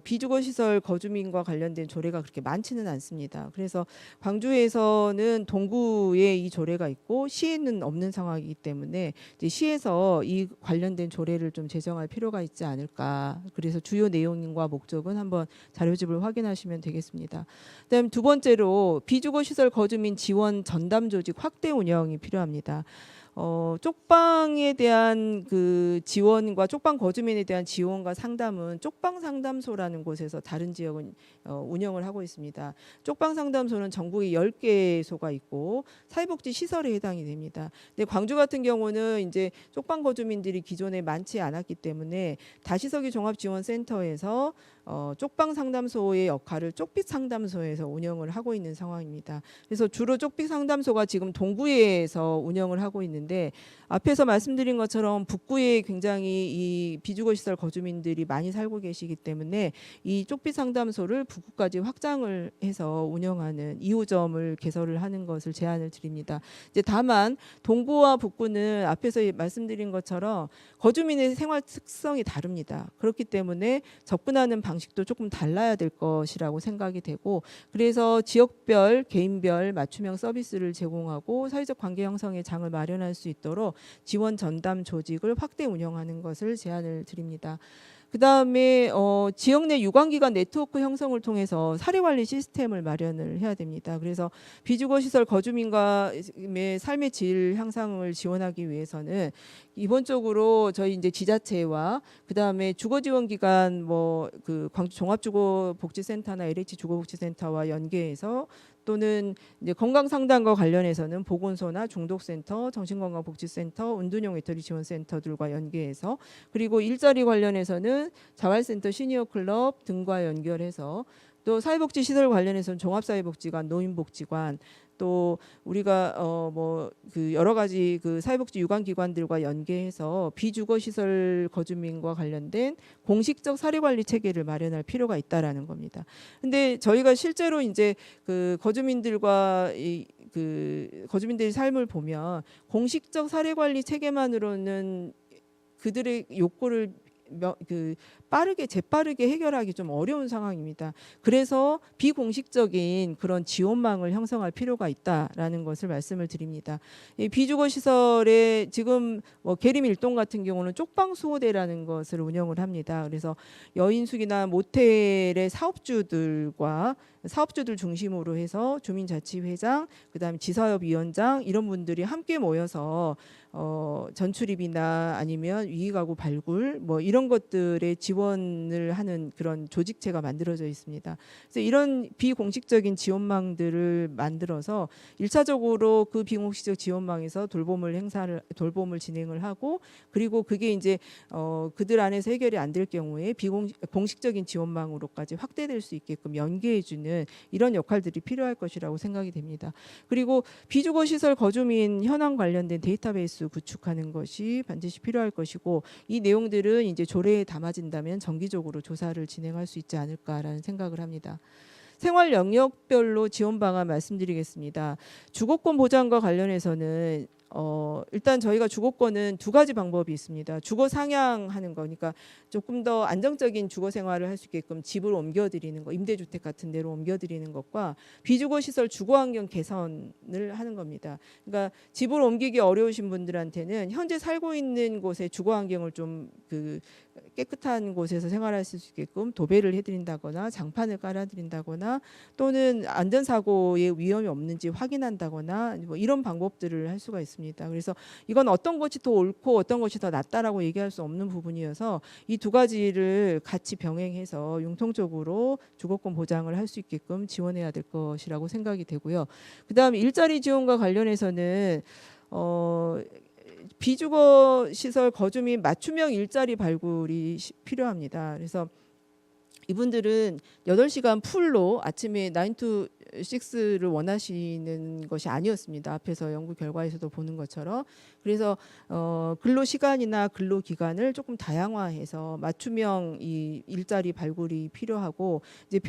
Speaker 2: 비주거시설 거주민과 관련된 조례가 그렇게 많지는 않습니다. 그래서 광주에서는 동구에 이 조례가 있고 시에는 없는 상황이기 때문에 이제 시에서 이 관련된 조례를 좀 제정할 필요가 있지 않을까. 그래서 주요 내용과 목적은 한번 자료집을 확인하시면 되겠습니다. 그다음 두 번째로 비주거시설 거주민 지원 전담 조직 확대 운영이 필요합니다. 쪽방에 대한 그 지원과 쪽방 거주민에 대한 지원과 상담은 쪽방 상담소라는 곳에서 다른 지역은 운영을 하고 있습니다. 쪽방 상담소는 전국에 10개소가 있고 사회복지 시설에 해당이 됩니다. 근데 광주 같은 경우는 이제 쪽방 거주민들이 기존에 많지 않았기 때문에 다시서기 종합지원센터에서 쪽방 상담소의 역할을 쪽빛 상담소에서 운영을 하고 있는 상황입니다. 그래서 주로 쪽빛 상담소가 지금 동구에서 운영을 하고 있는데 앞에서 말씀드린 것처럼 북구에 굉장히 이 비주거시설 거주민들이 많이 살고 계시기 때문에 이 쪽빛 상담소를 북구까지 확장을 해서 운영하는 2호점을 개설을 하는 것을 제안을 드립니다. 이제 다만 동구와 북구는 앞에서 말씀드린 것처럼 거주민의 생활 특성이 다릅니다. 그렇기 때문에 접근하는 방식도 조금 달라야 될 것이라고 생각이 되고 그래서 지역별 개인별 맞춤형 서비스를 제공하고 사회적 관계 형성의 장을 마련할 수 있도록 지원 전담 조직을 확대 운영하는 것을 제안을 드립니다. 그다음에 지역 내 유관기관 네트워크 형성을 통해서 사례관리 시스템을 마련을 해야 됩니다. 그래서 비주거시설 거주민과의 삶의 질 향상을 지원하기 위해서는 기본적으로 저희 이제 지자체와 그다음에 주거지원기관 뭐 그 광주 종합주거복지센터나 LH 주거복지센터와 연계해서 또는 이제 건강상담과 관련해서는 보건소나 중독센터, 정신건강복지센터, 운둔형 외톨이 지원센터들과 연계해서 그리고 일자리 관련해서는 자활센터, 시니어클럽 등과 연결해서 또 사회복지 시설 관련해서는 종합사회복지관, 노인복지관 또 우리가 뭐 그 여러 가지 그 사회복지 유관기관들과 연계해서 비주거시설 거주민과 관련된 공식적 사례관리 체계를 마련할 필요가 있다라는 겁니다. 근데 저희가 실제로 이제 그 거주민들과 그 거주민들의 삶을 보면 공식적 사례관리 체계만으로는 그들의 욕구를 재빠르게 해결하기 좀 어려운 상황입니다. 그래서 비공식적인 그런 지원망을 형성할 필요가 있다라는 것을 말씀을 드립니다. 이 비주거 시설에 지금 뭐 계림일동 같은 경우는 쪽방 수호대라는 것을 운영을 합니다. 그래서 여인숙이나 모텔의 사업주들 중심으로 해서 주민자치회장, 그다음에 지사협위원장 이런 분들이 함께 모여서 전출입이나 아니면 위기가구 발굴 뭐 이런 것들에 지원을 하는 그런 조직체가 만들어져 있습니다. 그래서 이런 비공식적인 지원망들을 만들어서 1차적으로 그 비공식적 지원망에서 돌봄을 진행을 하고 그리고 그게 이제 그들 안에서 해결이 안 될 경우에 공식적인 지원망으로까지 확대될 수 있게끔 연계해주는 이런 역할들이 필요할 것이라고 생각이 됩니다. 그리고 비주거 시설 거주민 현황 관련된 데이터베이스 구축하는 것이 반드시 필요할 것이고 이 내용들은 이제 조례에 담아진다면 정기적으로 조사를 진행할 수 있지 않을까라는 생각을 합니다. 생활 영역별로 지원 방안 말씀드리겠습니다. 주거권 보장과 관련해서는 일단 저희가 주거권은 두 가지 방법이 있습니다. 주거 상향하는 거니까 조금 더 안정적인 주거 생활을 할 수 있게끔 집을 옮겨드리는 거, 임대주택 같은 데로 옮겨드리는 것과 비주거 시설 주거 환경 개선을 하는 겁니다. 그러니까 집을 옮기기 어려우신 분들한테는 현재 살고 있는 곳의 주거 환경을 좀 깨끗한 곳에서 생활할 수 있게끔 도배를 해드린다거나 장판을 깔아드린다거나 또는 안전사고의 위험이 없는지 확인한다거나 뭐 이런 방법들을 할 수가 있습니다. 그래서 이건 어떤 것이 더 옳고 어떤 것이 더 낫다라고 얘기할 수 없는 부분이어서 이 두 가지를 같이 병행해서 융통적으로 주거권 보장을 할 수 있게끔 지원해야 될 것이라고 생각이 되고요. 그다음 일자리 지원과 관련해서는 비주거 시설 거주민 맞춤형 일자리 발굴이 필요합니다. 그래서 이분들은 8시간 풀로 아침에 9 to 6를 원하시는 것이 아니었습니다. 앞에서 연구 결과에서도 보는 것처럼. 그래서 근로 시간이나 근로 기간을 조금 다양화해서 맞춤형 이 일자리 발굴이 필요하고 이제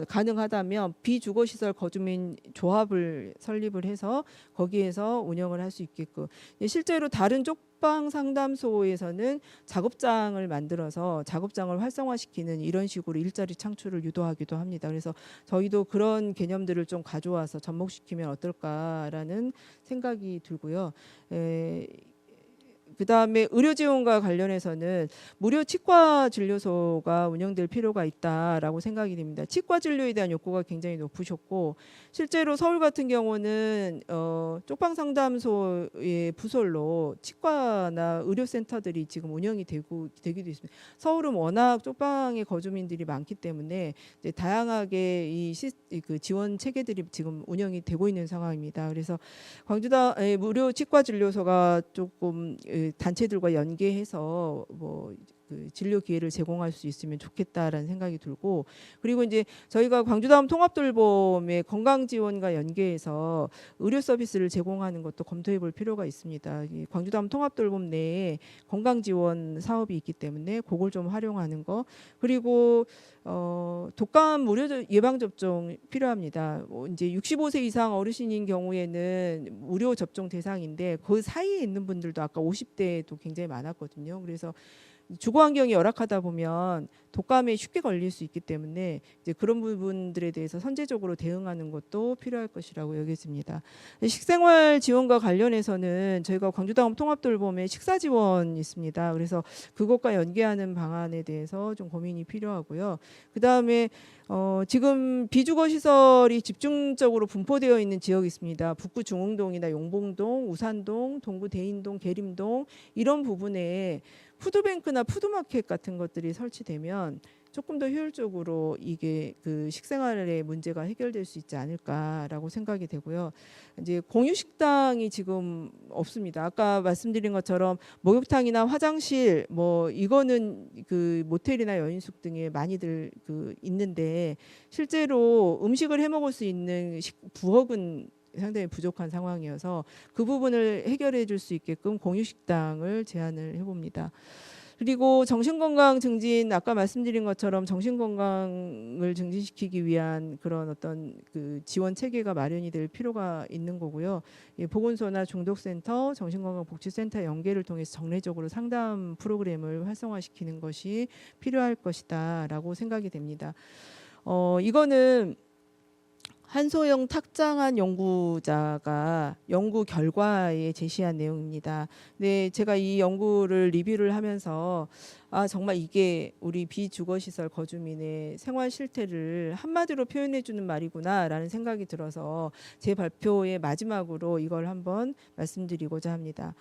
Speaker 2: 가능하다면 비주거 시설 거주민 조합을 설립을 해서 거기에서 운영을 할 수 있게끔 실제로 다른 쪽방 상담소에서는 작업장을 만들어서 작업장을 활성화시키는 이런 식으로 일자리 창출을 유도하기도 합니다. 그래서 저희도 그런 개념들을 좀 가져와서 접목시키면 어떨까라는 생각이 들고요. 그다음에 의료 지원과 관련해서는 무료 치과 진료소가 운영될 필요가 있다라고 생각이 됩니다. 치과 진료에 대한 욕구가 굉장히 높으셨고 실제로 서울 같은 경우는 쪽방 상담소의 부설로 치과나 의료센터들이 지금 운영이 되기도 있습니다. 서울은 워낙 쪽방의 거주민들이 많기 때문에 이제 다양하게 그 지원 체계들이 지금 운영이 되고 있는 상황입니다. 그래서 광주의 무료 치과 진료소가 조금 단체들과 연계해서 그 진료 기회를 제공할 수 있으면 좋겠다라는 생각이 들고 그리고 이제 저희가 광주다음 통합돌봄의 건강 지원과 연계해서 의료 서비스를 제공하는 것도 검토해 볼 필요가 있습니다. 이 광주다음 통합돌봄 내에 건강 지원 사업이 있기 때문에 그걸 좀 활용하는 거 그리고 독감 무료 예방 접종 필요합니다. 이제 65세 이상 어르신인 경우에는 무료 접종 대상인데 그 사이에 있는 분들도 아까 50대도 굉장히 많았거든요. 그래서 주거 환경이 열악하다 보면 독감에 쉽게 걸릴 수 있기 때문에 이제 그런 부분들에 대해서 선제적으로 대응하는 것도 필요할 것이라고 여겨집니다. 식생활 지원과 관련해서는 저희가 광주다음 통합돌봄에 식사 지원 있습니다. 그래서 그것과 연계하는 방안에 대해서 좀 고민이 필요하고요. 그 다음에 지금 비주거 시설이 집중적으로 분포되어 있는 지역이 있습니다. 북구 중흥동이나 용봉동, 우산동, 동구 대인동, 계림동 이런 부분에 푸드뱅크나 푸드마켓 같은 것들이 설치되면 조금 더 효율적으로 이게 그 식생활의 문제가 해결될 수 있지 않을까라고 생각이 되고요. 이제 공유 식당이 지금 없습니다. 아까 말씀드린 것처럼 목욕탕이나 화장실 뭐 이거는 그 모텔이나 여인숙 등에 많이들 그 있는데 실제로 음식을 해 먹을 수 있는 부엌은 상당히 부족한 상황이어서 그 부분을 해결해 줄 수 있게끔 공유 식당을 제안을 해봅니다. 그리고 정신건강 증진 아까 말씀드린 것처럼 정신건강을 증진시키기 위한 그런 어떤 그 지원 체계가 마련이 될 필요가 있는 거고요. 보건소나 중독센터, 정신건강복지센터 연계를 통해서 정례적으로 상담 프로그램을 활성화시키는 것이 필요할 것이다라고 생각이 됩니다. 이거는 한소영 탁장한 연구자가 연구 결과에 제시한 내용입니다. 네, 제가 이 연구를 리뷰를 하면서 정말 이게 우리 비주거시설 거주민의 생활 실태를 한마디로 표현해 주는 말이구나라는 생각이 들어서 제 발표의 마지막으로 이걸 한번 말씀드리고자 합니다.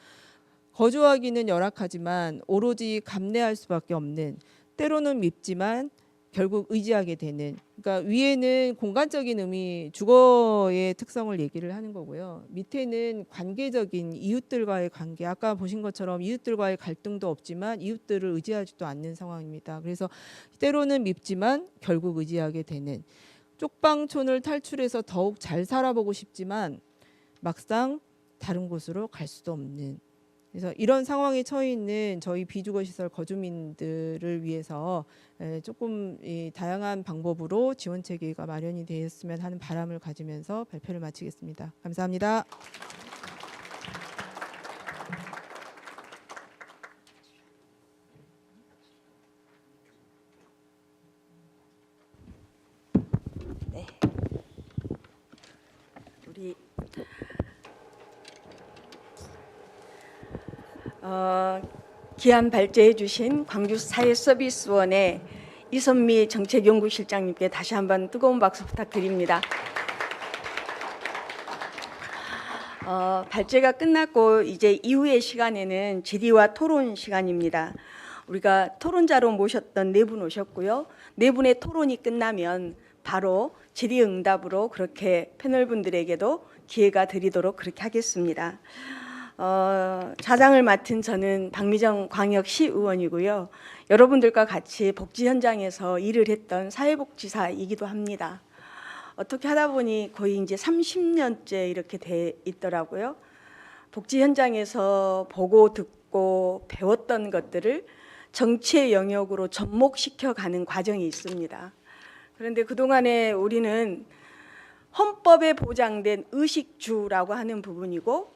Speaker 2: 거주하기는 열악하지만 오로지 감내할 수밖에 없는, 때로는 밉지만 결국 의지하게 되는, 그러니까 위에는 공간적인 의미 주거의 특성을 얘기를 하는 거고요. 밑에는 관계적인 이웃들과의 관계, 아까 보신 것처럼 이웃들과의 갈등도 없지만 이웃들을 의지하지도 않는 상황입니다. 그래서 때로는 밉지만 결국 의지하게 되는, 쪽방촌을 탈출해서 더욱 잘 살아보고 싶지만 막상 다른 곳으로 갈 수도 없는, 그래서 이런 상황에 처해 있는 저희 비주거시설 거주민들을 위해서 조금 다양한 방법으로 지원 체계가 마련이 되었으면 하는 바람을 가지면서 발표를 마치겠습니다. 감사합니다.
Speaker 3: 네. 우리 기한 발제해 주신 광주사회서비스원의 이선미 정책연구실장님께 다시 한번 뜨거운 박수 부탁드립니다. 발제가 끝났고 이제 이후의 시간에는 질의와 토론 시간입니다. 우리가 토론자로 모셨던 네 분 오셨고요. 네 분의 토론이 끝나면 바로 질의응답으로 그렇게 패널분들에게도 기회가 드리도록 그렇게 하겠습니다. 자장을 맡은 저는 박미정 광역시 의원이고요. 여러분들과 같이 복지 현장에서 일을 했던 사회복지사이기도 합니다. 어떻게 하다 보니 거의 이제 30년째 이렇게 돼 있더라고요. 복지 현장에서 보고 듣고 배웠던 것들을 정치의 영역으로 접목시켜 가는 과정이 있습니다. 그런데 그동안에 우리는 헌법에 보장된 의식주라고 하는 부분이고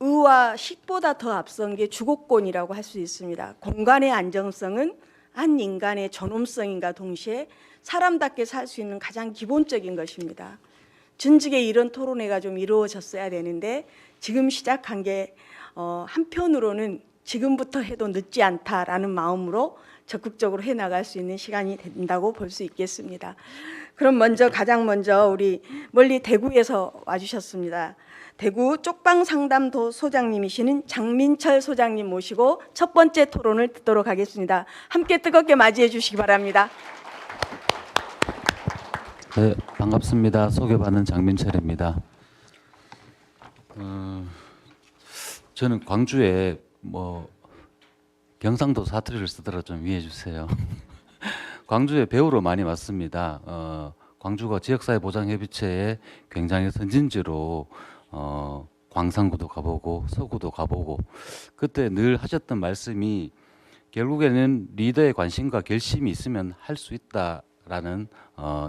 Speaker 3: 의와 식보다 더 앞선 게 주거권이라고 할 수 있습니다. 공간의 안정성은 한 인간의 존엄성인가 동시에 사람답게 살 수 있는 가장 기본적인 것입니다. 전직에 이런 토론회가 좀 이루어졌어야 되는데 지금 시작한 게 한편으로는 지금부터 해도 늦지 않다라는 마음으로 적극적으로 해나갈 수 있는 시간이 된다고 볼 수 있겠습니다. 그럼 가장 먼저 우리 멀리 대구에서 와주셨습니다. 대구 쪽방상담도 소장님이시는 장민철 소장님 모시고 첫 번째 토론을 듣도록 하겠습니다. 함께 뜨겁게 맞이해 주시기 바랍니다.
Speaker 4: 네, 반갑습니다. 소개받는 장민철입니다. 저는 광주에 경상도 사투리를 쓰더라도 좀 이해해 주세요. 광주에 배우러 많이 왔습니다. 광주가 지역사회보장협의체의 굉장히 선진지로 광산구도 가보고 서구도 가보고 그때 늘 하셨던 말씀이 결국에는 리더의 관심과 결심이 있으면 할 수 있다라는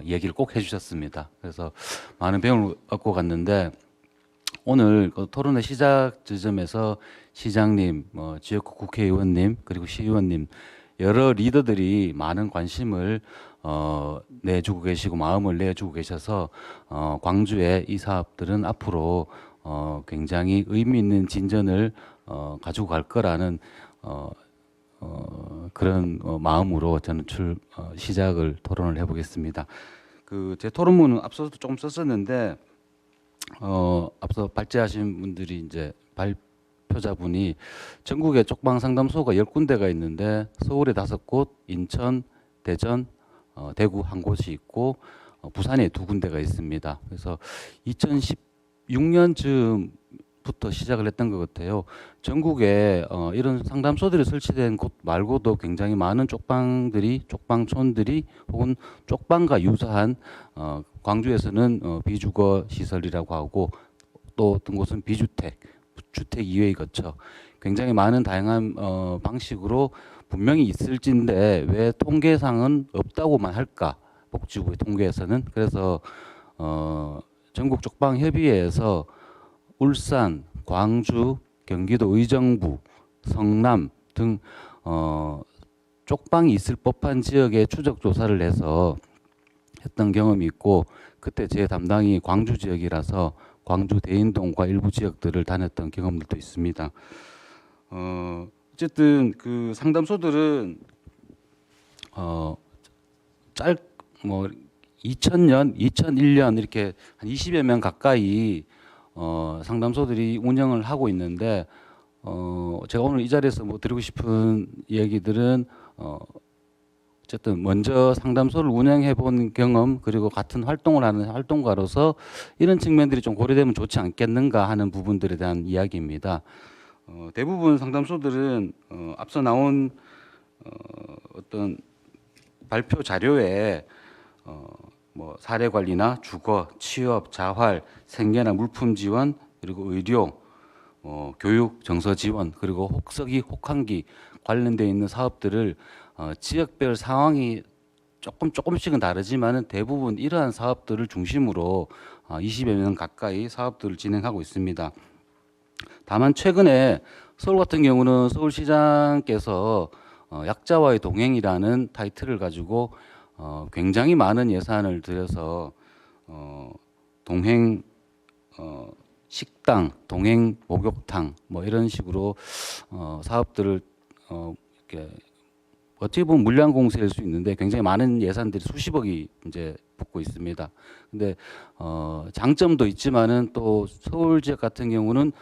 Speaker 4: 얘기를 꼭 해주셨습니다. 그래서 많은 배움을 얻고 갔는데 오늘 그 토론회 시작 지점에서 시장님, 지역구 국회의원님 그리고 시의원님 여러 리더들이 많은 관심을 내주고 계시고 마음을 내주고 계셔서 광주의 이 사업들은 앞으로 굉장히 의미 있는 진전을 가지고 갈 거라는 그런 마음으로 저는 시작을 토론을 해보겠습니다. 그 제 토론문은 앞서도 조금 썼었는데 앞서 발제하신 분들이 이제 발표자분이 전국에 쪽방 상담소가 10군데가 있는데 서울에 5곳, 인천, 대전, 대구 한 곳이 있고 부산에 2군데가 있습니다. 그래서 2016년쯤부터 시작을 했던 것 같아요. 전국에 이런 상담소들이 설치된 곳 말고도 굉장히 많은 쪽방촌들이 혹은 쪽방과 유사한 광주에서는 비주거 시설이라고 하고 또 어떤 곳은 비주택, 주택 이외의 거처 굉장히 많은 다양한 방식으로 분명히 있을진데 왜 통계상은 없다고만 할까? 복지부의 통계에서는. 그래서 전국 쪽방협의회에서 울산, 광주, 경기도 의정부, 성남 등 쪽방이 있을 법한 지역에 추적 조사를 해서 했던 경험이 있고 그때 제 담당이 광주 지역이라서 광주 대인동과 일부 지역들을 다녔던 경험들도 있습니다. 어쨌든 그 상담소들은 뭐 2000년, 2001년 이렇게 한 20여 명 가까이 상담소들이 운영을 하고 있는데 제가 오늘 이 자리에서 뭐 드리고 싶은 얘기들은 어쨌든 먼저 상담소를 운영해 본 경험 그리고 같은 활동을 하는 활동가로서 이런 측면들이 좀 고려되면 좋지 않겠는가 하는 부분들에 대한 이야기입니다. 대부분 상담소들은 앞서 나온 어떤 발표 자료에 뭐 사례 관리나 주거, 취업, 자활, 생계나 물품 지원 그리고 의료, 교육, 정서 지원 그리고 혹서기, 혹한기 관련되어 있는 사업들을 지역별 상황이 조금씩은 다르지만은 대부분 이러한 사업들을 중심으로 20여 명 가까이 사업들을 진행하고 있습니다. 다만 최근에 서울 같은 경우는 서울시장께서 약자와의 동행이라는 타이틀을 가지고 굉장히 많은 예산을 들여서 동행 식당, 동행 목욕탕 뭐 이런 식으로 사업들을 이렇게 어떻게 보면 물량 공세일 수 있는데 굉장히 많은 예산들이 수십억이 이제 붙고 있습니다. 근데 장점도 있지만은 또 서울 지역 같은 경우는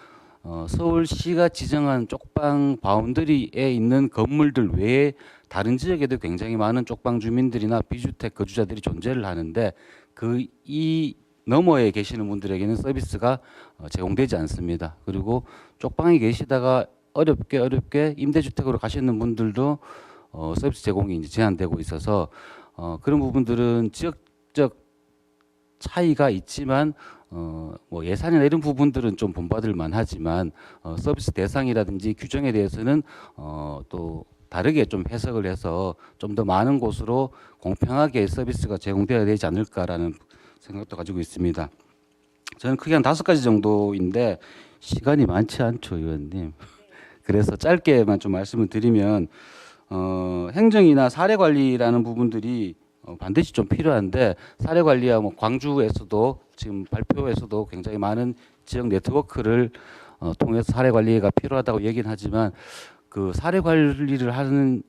Speaker 4: 서울시가 지정한 쪽방 바운더리에 있는 건물들 외에 다른 지역에도 굉장히 많은 쪽방 주민들이나 비주택 거주자들이 존재를 하는데 그 이 너머에 계시는 분들에게는 서비스가 제공되지 않습니다. 그리고 쪽방에 계시다가 어렵게 임대주택으로 가시는 분들도 서비스 제공이 이제 제한되고 있어서 그런 부분들은 지역적 차이가 있지만 뭐 예산이나 이런 부분들은 좀 본받을 만하지만 서비스 대상이라든지 규정에 대해서는 또 다르게 좀 해석을 해서 좀 더 많은 곳으로 공평하게 서비스가 제공되어야 되지 않을까라는 생각도 가지고 있습니다. 저는 크게 한 5가지 정도인데 시간이 많지 않죠, 의원님. 그래서 짧게만 좀 말씀을 드리면 행정이나 사례 관리라는 부분들이 반드시 좀 필요한데 사례 관리야 뭐 광주에서도 지금 발표에서도 굉장히 많은 지역 네트워크를 통해서 사례 관리가 필요하다고 얘기는 하지만 그 사례 관리를 하는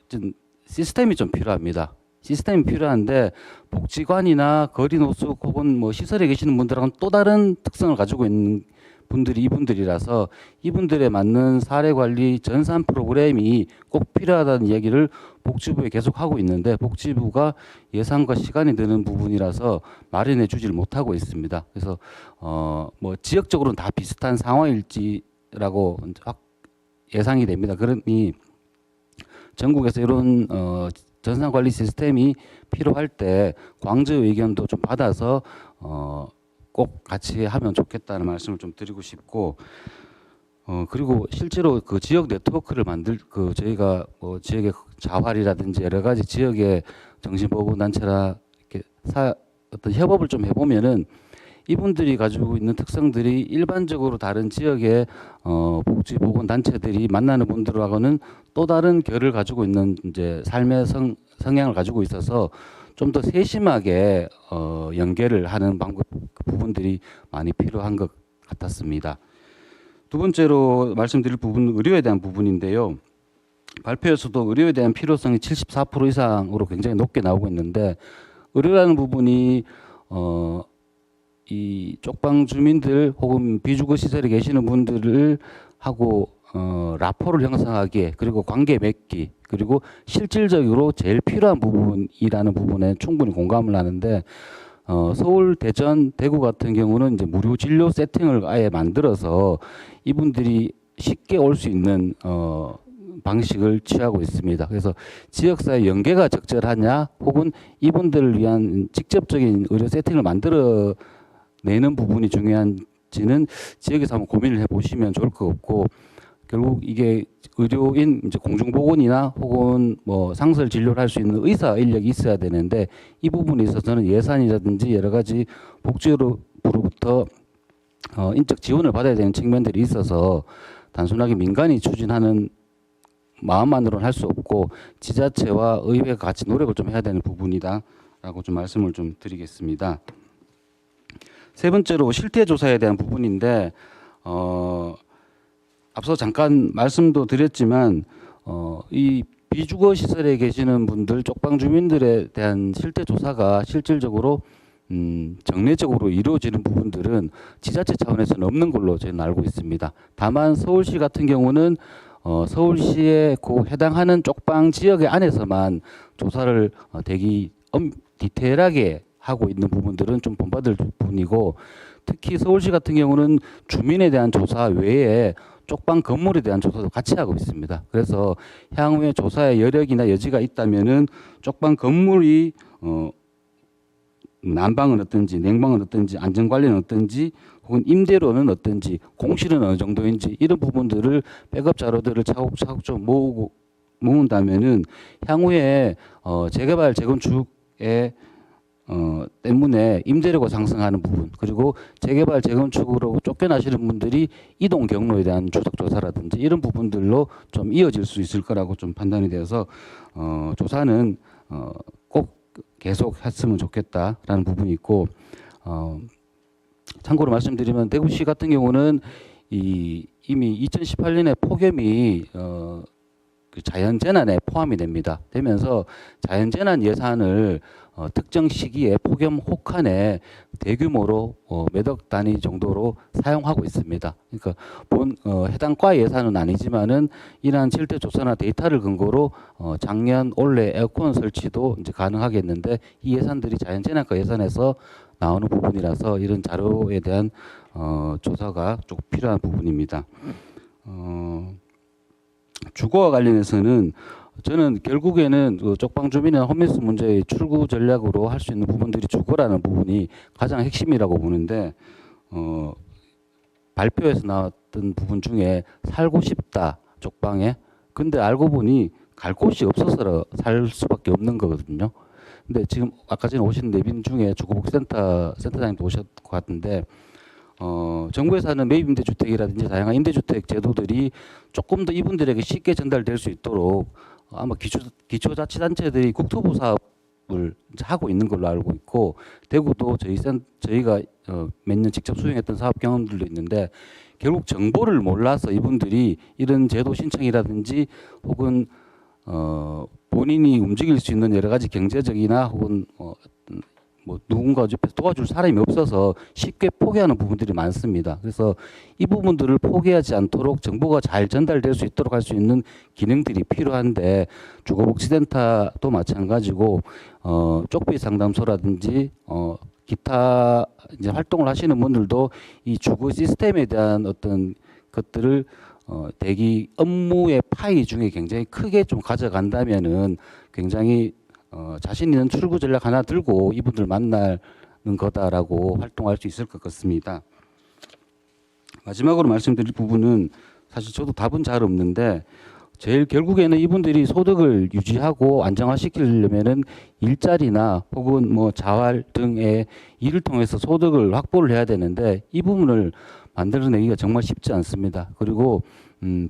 Speaker 4: 좀 시스템이 좀 필요합니다. 시스템이 필요한데 복지관이나 거리 노숙 혹은 뭐 시설에 계시는 분들하고는 또 다른 특성을 가지고 있는 분들이 이분들이라서 이분들에 맞는 사례 관리 전산 프로그램이 꼭 필요하다는 얘기를 복지부에 계속 하고 있는데 복지부가 예산과 시간이 드는 부분이라서 마련해 주지를 못하고 있습니다. 그래서 뭐 지역적으로는 다 비슷한 상황일지라고 예상이 됩니다. 그러니 전국에서 이런 전산 관리 시스템이 필요할 때 광주의 의견도 좀 받아서 꼭 같이 하면 좋겠다는 말씀을 좀 드리고 싶고 그리고 실제로 그 지역 네트워크를 그 저희가 뭐 지역의 자활이라든지 여러 가지 지역의 정신보건단체라 이렇게 어떤 협업을 좀 해보면은 이분들이 가지고 있는 특성들이 일반적으로 다른 지역의 복지보건단체들이 만나는 분들하고는 또 다른 결을 가지고 있는 이제 삶의 성향을 가지고 있어서 좀 더 세심하게 연계를 하는 방법 부분들이 많이 필요한 것 같았습니다. 두 번째로 말씀드릴 부분은 의료에 대한 부분인데요. 발표에서도 의료에 대한 필요성이 74% 이상으로 굉장히 높게 나오고 있는데 의료라는 부분이 이 쪽방 주민들 혹은 비주거 시설에 계시는 분들을 하고 라포를 형성하기에 그리고 관계 맺기 그리고 실질적으로 제일 필요한 부분이라는 부분에 충분히 공감을 하는데 서울, 대전, 대구 같은 경우는 이제 무료 진료 세팅을 아예 만들어서 이분들이 쉽게 올 수 있는 방식을 취하고 있습니다. 그래서 지역사회 연계가 적절하냐 혹은 이분들을 위한 직접적인 의료 세팅을 만들어 내는 부분이 중요한지는 지역에서 한번 고민을 해보시면 좋을 것 같고 결국 이게 의료인 이제 공중보건이나 혹은 뭐 상설 진료를 할 수 있는 의사 인력이 있어야 되는데 이 부분에 있어서는 예산이라든지 여러 가지 복지부로부터 인적 지원을 받아야 되는 측면들이 있어서 단순하게 민간이 추진하는 마음만으로는 할 수 없고 지자체와 의회가 같이 노력을 좀 해야 되는 부분이다라고 좀 말씀을 좀 드리겠습니다. 세 번째로 실태 조사에 대한 부분인데 앞서 잠깐 말씀도 드렸지만 이 비주거 시설에 계시는 분들 쪽방 주민들에 대한 실태 조사가 실질적으로 정례적으로 이루어지는 부분들은 지자체 차원에서는 없는 걸로 저는 알고 있습니다. 다만 서울시 같은 경우는 서울시에 그 해당하는 쪽방 지역의 안에서만 조사를 되게 디테일하게 하고 있는 부분들은 좀 본받을 부분이고 특히 서울시 같은 경우는 주민에 대한 조사 외에 쪽방 건물에 대한 조사도 같이 하고 있습니다. 그래서 향후에 조사의 여력이나 여지가 있다면은 쪽방 건물이 난방은 어떤지, 냉방은 어떤지, 안전관리는 어떤지, 혹은 임대료는 어떤지, 공실은 어느 정도인지 이런 부분들을 백업 자료들을 차곡차곡 좀 모은다면은 향후에 재개발 재건축에 때문에 임대료가 상승하는 부분 그리고 재개발 재건축으로 쫓겨나시는 분들이 이동 경로에 대한 추적 조사라든지 이런 부분들로 좀 이어질 수 있을 거라고 좀 판단이 되어서 조사는 꼭 계속 했으면 좋겠다라는 부분이 있고 참고로 말씀드리면 대구시 같은 경우는 이미 2018년에 폭염이 그 자연재난에 포함이 되면서 자연재난 예산을 특정 시기에 폭염 혹한에 대규모로 몇억 단위 정도로 사용하고 있습니다. 그러니까 해당 과 예산은 아니지만은 이러한 실태 조사나 데이터를 근거로 작년 올해 에어컨 설치도 이제 가능하겠는데 이 예산들이 자연재난과 예산에서 나오는 부분이라서 이런 자료에 대한 조사가 좀 필요한 부분입니다. 주거와 관련해서는 저는 결국에는 쪽방 주민이나 홈리스 문제의 출구 전략으로 할 수 있는 부분들이 주거라는 부분이 가장 핵심이라고 보는데 발표에서 나왔던 부분 중에 살고 싶다 쪽방에 근데 알고 보니 갈 곳이 없어서 살 수밖에 없는 거거든요. 근데 지금 아까 전에 오신 내빈 중에 주거복지센터 센터장님도 오셨을 것 같은데 정부에서 하는 매입임대주택이라든지 다양한 임대주택 제도들이 조금 더 이분들에게 쉽게 전달될 수 있도록 아마 기초자치단체들이 국토부 사업을 이제 하고 있는 걸로 알고 있고 대구도 저희가 몇 년 직접 수행했던 사업 경험들도 있는데 결국 정보를 몰라서 이분들이 이런 제도 신청이라든지 혹은 본인이 움직일 수 있는 여러 가지 경제적이나 혹은 뭐 누군가 옆에서 도와줄 사람이 없어서 쉽게 포기하는 부분들이 많습니다. 그래서 이 부분들을 포기하지 않도록 정보가 잘 전달될 수 있도록 할 수 있는 기능들이 필요한데 주거복지센터도 마찬가지고 쪽비 상담소라든지 기타 이제 활동을 하시는 분들도 이 주거 시스템에 대한 어떤 것들을 대기 업무의 파이 중에 굉장히 크게 좀 가져간다면은 굉장히 자신 있는 출구 전략 하나 들고 이분들 만나는 거다라고 활동할 수 있을 것 같습니다. 마지막으로 말씀드릴 부분은 사실 저도 답은 잘 없는데 제일 결국에는 이분들이 소득을 유지하고 안정화시키려면은 일자리나 혹은 뭐 자활 등의 일을 통해서 소득을 확보를 해야 되는데 이 부분을 만들어내기가 정말 쉽지 않습니다. 그리고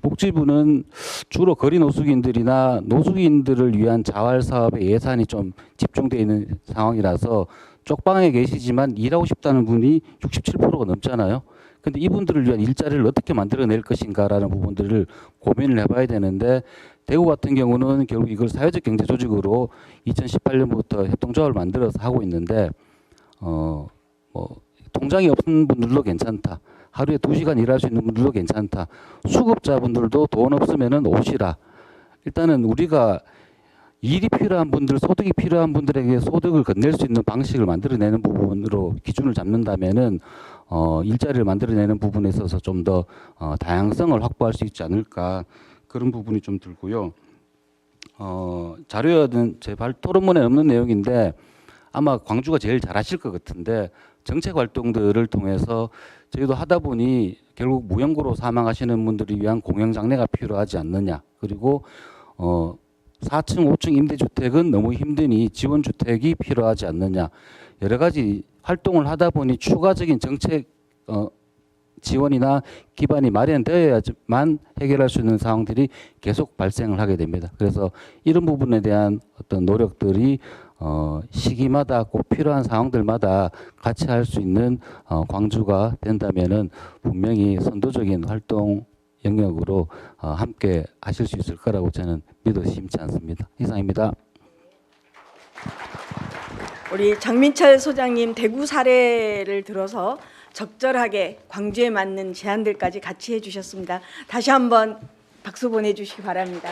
Speaker 4: 복지부는 주로 거리 노숙인들이나 노숙인들을 위한 자활 사업에 예산이 좀 집중되어 있는 상황이라서 쪽방에 계시지만 일하고 싶다는 분이 67%가 넘잖아요. 근데 이분들을 위한 일자리를 어떻게 만들어낼 것인가라는 부분들을 고민을 해봐야 되는데 대구 같은 경우는 결국 이걸 사회적 경제 조직으로 2018년부터 협동조합을 만들어서 하고 있는데 뭐 통장이 없는 분들도 괜찮다. 하루에 2시간 일할 수 있는 분들도 괜찮다. 수급자분들도 돈 없으면은 오시라. 일단은 우리가 일이 필요한 분들, 소득이 필요한 분들에게 소득을 건넬 수 있는 방식을 만들어내는 부분으로 기준을 잡는다면은 일자리를 만들어내는 부분에 있어서 좀 더 다양성을 확보할 수 있지 않을까 그런 부분이 좀 들고요. 자료여든 제 토론문에 없는 내용인데 아마 광주가 제일 잘하실 것 같은데 정책 활동들을 통해서 저희도 하다 보니 결국 무연고로 사망하시는 분들을 위한 공영 장려가 필요하지 않느냐. 그리고 4층, 5층 임대주택은 너무 힘드니 지원주택이 필요하지 않느냐. 여러 가지 활동을 하다 보니 추가적인 정책 지원이나 기반이 마련되어야만 해결할 수 있는 상황들이 계속 발생을 하게 됩니다. 그래서 이런 부분에 대한 어떤 노력들이 시기마다 꼭 필요한 상황들마다 같이 할 수 있는 광주가 된다면은 분명히 선도적인 활동 영역으로 함께 하실 수 있을 거라고 저는 믿어 심지 않습니다. 이상입니다.
Speaker 3: 우리 장민철 소장님 대구 사례를 들어서 적절하게 광주에 맞는 제안들까지 같이 해주셨습니다. 다시 한번 박수 보내주시기 바랍니다.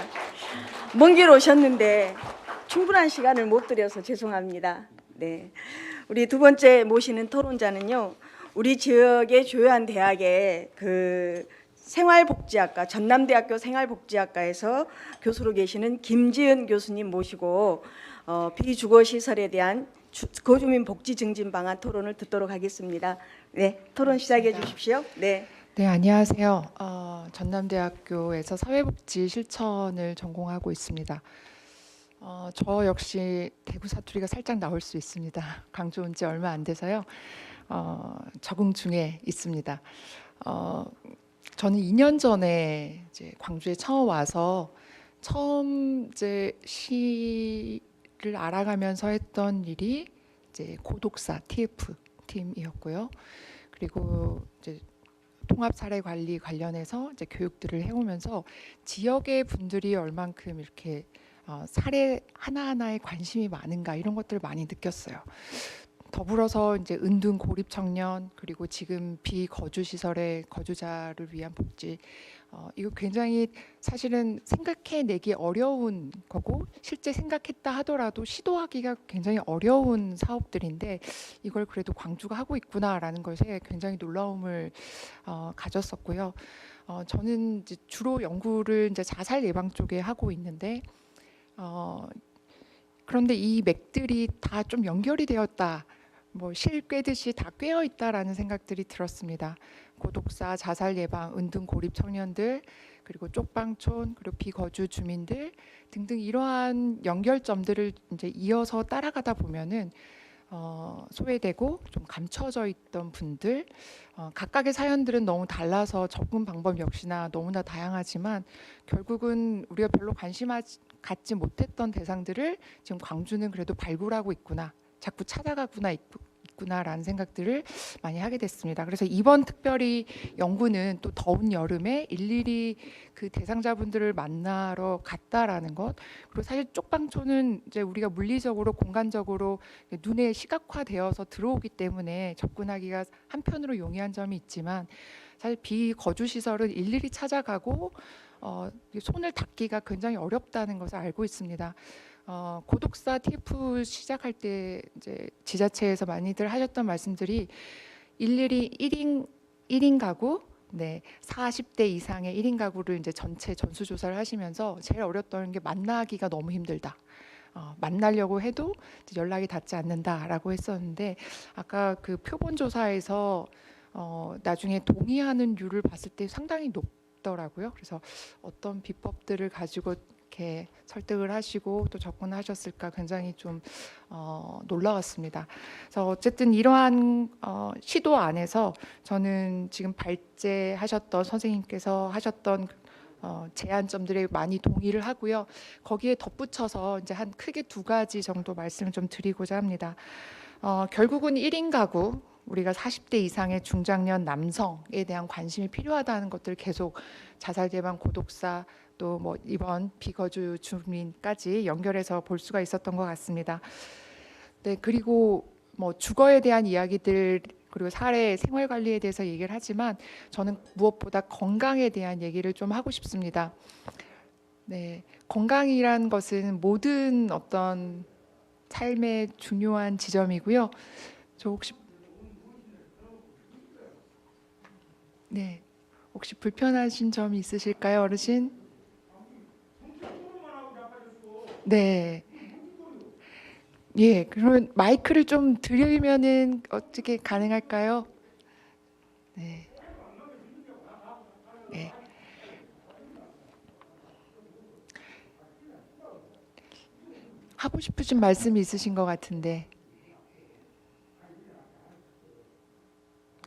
Speaker 3: 먼 길 오셨는데 충분한 시간을 못 드려서 죄송합니다. 네, 우리 두 번째 모시는 토론자는요. 우리 지역의 주요한 대학의 그 생활복지학과 전남대학교 생활복지학과에서 교수로 계시는 김지은 교수님 모시고 비주거시설에 대한 거주민 복지 증진 방안 토론을 듣도록 하겠습니다. 네, 토론 시작해 주십시오. 네.
Speaker 5: 네, 안녕하세요. 전남대학교에서 사회복지 실천을 전공하고 있습니다. 저 역시 대구 사투리가 살짝 나올 수 있습니다. 광주 온 지 얼마 안 돼서요. 적응 중에 있습니다. 저는 2년 전에 이제 광주에 처음 와서 이제 시를 알아가면서 했던 일이 이제 고독사 TF 팀이었고요. 그리고 이제 통합 사례 관리 관련해서 이제 교육들을 해오면서 지역의 분들이 얼만큼 이렇게 사례 하나하나에 관심이 많은가 이런 것들을 많이 느꼈어요. 더불어서 이제 은둔 고립 청년 그리고 지금 비거주 시설의 거주자를 위한 복지 이거 굉장히 사실은 생각해내기 어려운 거고 실제 생각했다 하더라도 시도하기가 굉장히 어려운 사업들인데 이걸 그래도 광주가 하고 있구나라는 것에 굉장히 놀라움을 가졌었고요. 저는 이제 주로 연구를 이제 자살 예방 쪽에 하고 있는데 그런데 이 맥들이 다 좀 연결이 되었다. 뭐 실 꿰듯이 다 꿰어 있다라는 생각들이 들었습니다. 고독사, 자살 예방, 은둔 고립 청년들, 그리고 쪽방촌, 그리고 비거주 주민들 등등 이러한 연결점들을 이제 이어서 따라가다 보면은 소외되고 좀 감춰져 있던 분들, 각각의 사연들은 너무 달라서 접근 방법 역시나 너무나 다양하지만 결국은 우리가 별로 관심 갖지 못했던 대상들을 지금 광주는 그래도 발굴하고 있구나. 자꾸 찾아가구나 있구나라는 생각들을 많이 하게 됐습니다. 그래서 이번 특별히 연구는 또 더운 여름에 일일이 그 대상자분들을 만나러 갔다라는 것 그리고 사실 쪽방촌은 이제 우리가 물리적으로 공간적으로 눈에 시각화되어서 들어오기 때문에 접근하기가 한편으로 용이한 점이 있지만 사실 비거주 시설은 일일이 찾아가고 손을 닿기가 굉장히 어렵다는 것을 알고 있습니다. 고독사 TF 시작할 때 이제 지자체에서 많이들 하셨던 말씀들이 일일이 1인 가구, 네, 40대 이상의 1인 가구를 이제 전체 전수조사를 하시면서 제일 어렵던 게 만나기가 너무 힘들다. 만나려고 해도 연락이 닿지 않는다라고 했었는데 아까 그 표본 조사에서 나중에 동의하는 률을 봤을 때 상당히 싶더라고요. 그래서 어떤 비법들을 가지고 이렇게 설득을 하시고 또 접근하셨을까 굉장히 좀 놀라웠습니다. 그래서 어쨌든 이러한 시도 안에서 저는 지금 발제하셨던 선생님께서 하셨던 제안점들에 많이 동의를 하고요. 거기에 덧붙여서 이제 한 크게 두 가지 정도 말씀을 좀 드리고자 합니다. 결국은 1인 가구, 우리가 40대 이상의 중장년 남성에 대한 관심이 필요하다는 것들을 계속 자살 예방 고독사 또 뭐 이번 비거주 주민까지 연결해서 볼 수가 있었던 것 같습니다. 네, 그리고 뭐 주거에 대한 이야기들 그리고 사례 생활 관리에 대해서 얘기를 하지만 저는 무엇보다 건강에 대한 얘기를 좀 하고 싶습니다. 네, 건강이란 것은 모든 어떤 삶의 중요한 지점이고요. 저 혹시 네, 혹시 불편하신 점이 있으실까요, 어르신? 네. 예, 그러면 마이크를 좀 드리면은 어떻게 가능할까요? 네. 네. 하고 싶으신 말씀이 있으신 것 같은데.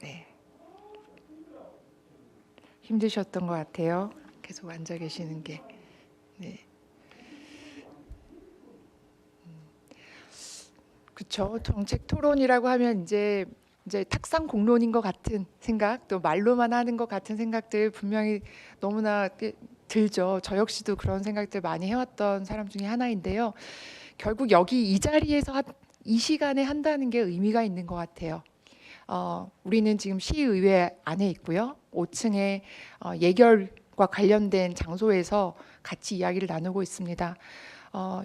Speaker 5: 네. 힘드셨던 것 같아요. 계속 앉아 계시는 게. 네. 그렇죠. 정책 토론이라고 하면 이제 탁상 공론인 것 같은 생각, 또 말로만 하는 것 같은 생각들 분명히 너무나 들죠. 저 역시도 그런 생각들 많이 해왔던 사람 중에 하나인데요. 결국 여기 이 자리에서 이 시간에 한다는 게 의미가 있는 것 같아요. 우리는 지금 시의회 안에 있고요. 5층에 예결과 관련된 장소에서 같이 이야기를 나누고 있습니다.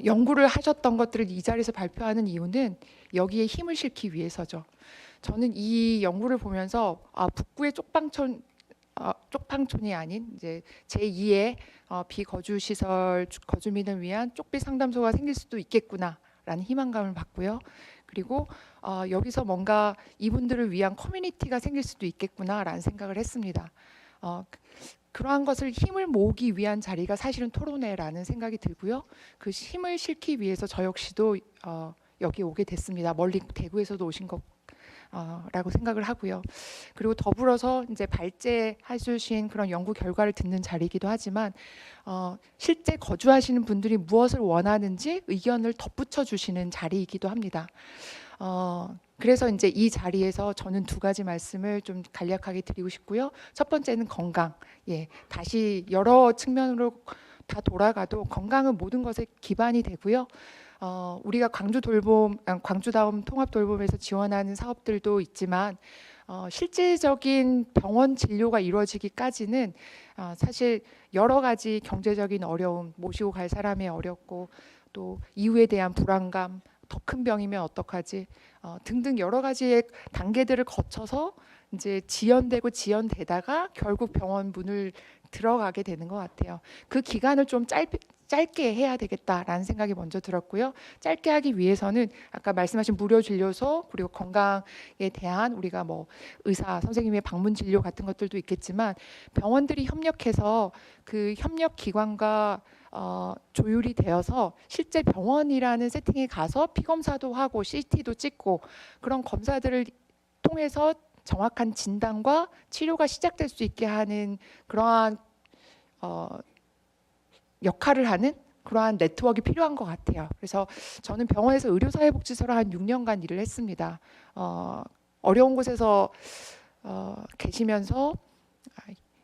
Speaker 5: 연구를 하셨던 것들을 이 자리에서 발표하는 이유는 여기에 힘을 실기 위해서죠. 저는 이 연구를 보면서 북구의 쪽방촌이 아닌 이제 제2의 비거주 시설 거주민을 위한 쪽비 상담소가 생길 수도 있겠구나라는 희망감을 받고요. 그리고 여기서 뭔가 이분들을 위한 커뮤니티가 생길 수도 있겠구나라는 생각을 했습니다. 그러한 것을 힘을 모으기 위한 자리가 사실은 토론회라는 생각이 들고요. 그 힘을 실기 위해서 저 역시도 여기 오게 됐습니다. 멀리 대구에서도 오신 라고 생각을 하고요. 그리고 더불어서 이제 발제해주신 그런 연구 결과를 듣는 자리이기도 하지만 실제 거주하시는 분들이 무엇을 원하는지 의견을 덧붙여 주시는 자리이기도 합니다. 그래서 이제 이 자리에서 저는 두 가지 말씀을 좀 간략하게 드리고 싶고요. 첫 번째는 건강. 예, 다시 여러 측면으로 다 돌아가도 건강은 모든 것의 기반이 되고요. 우리가 광주다움 통합 돌봄에서 지원하는 사업들도 있지만 실질적인 병원 진료가 이루어지기까지는 사실 여러 가지 경제적인 어려움, 모시고 갈 사람의 어렵고 또 이후에 대한 불안감, 더 큰 병이면 어떡하지 등등 여러 가지의 단계들을 거쳐서 이제 지연되다가 결국 병원 문을 들어가게 되는 것 같아요. 그 기간을 좀 짧게 해야 되겠다라는 생각이 먼저 들었고요. 짧게 하기 위해서는 아까 말씀하신 무료 진료소 그리고 건강에 대한 우리가 뭐 의사 선생님의 방문 진료 같은 것들도 있겠지만 병원들이 협력해서 그 협력 기관과 조율이 되어서 실제 병원이라는 세팅에 가서 피검사도 하고 CT도 찍고 그런 검사들을 통해서 정확한 진단과 치료가 시작될 수 있게 하는 그러한 역할을 하는 그러한 네트워크가 필요한 것 같아요. 그래서 저는 병원에서 의료사회복지사로 한 6년간 일을 했습니다. 어려운 곳에서 계시면서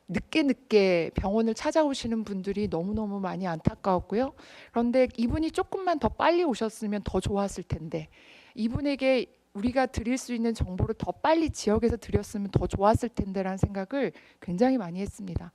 Speaker 5: 늦게 병원을 찾아오시는 분들이 너무너무 많이 안타까웠고요. 그런데 이분이 조금만 더 빨리 오셨으면 더 좋았을 텐데 이분에게 우리가 드릴 수 있는 정보를 더 빨리 지역에서 드렸으면 더 좋았을 텐데라는 생각을 굉장히 많이 했습니다.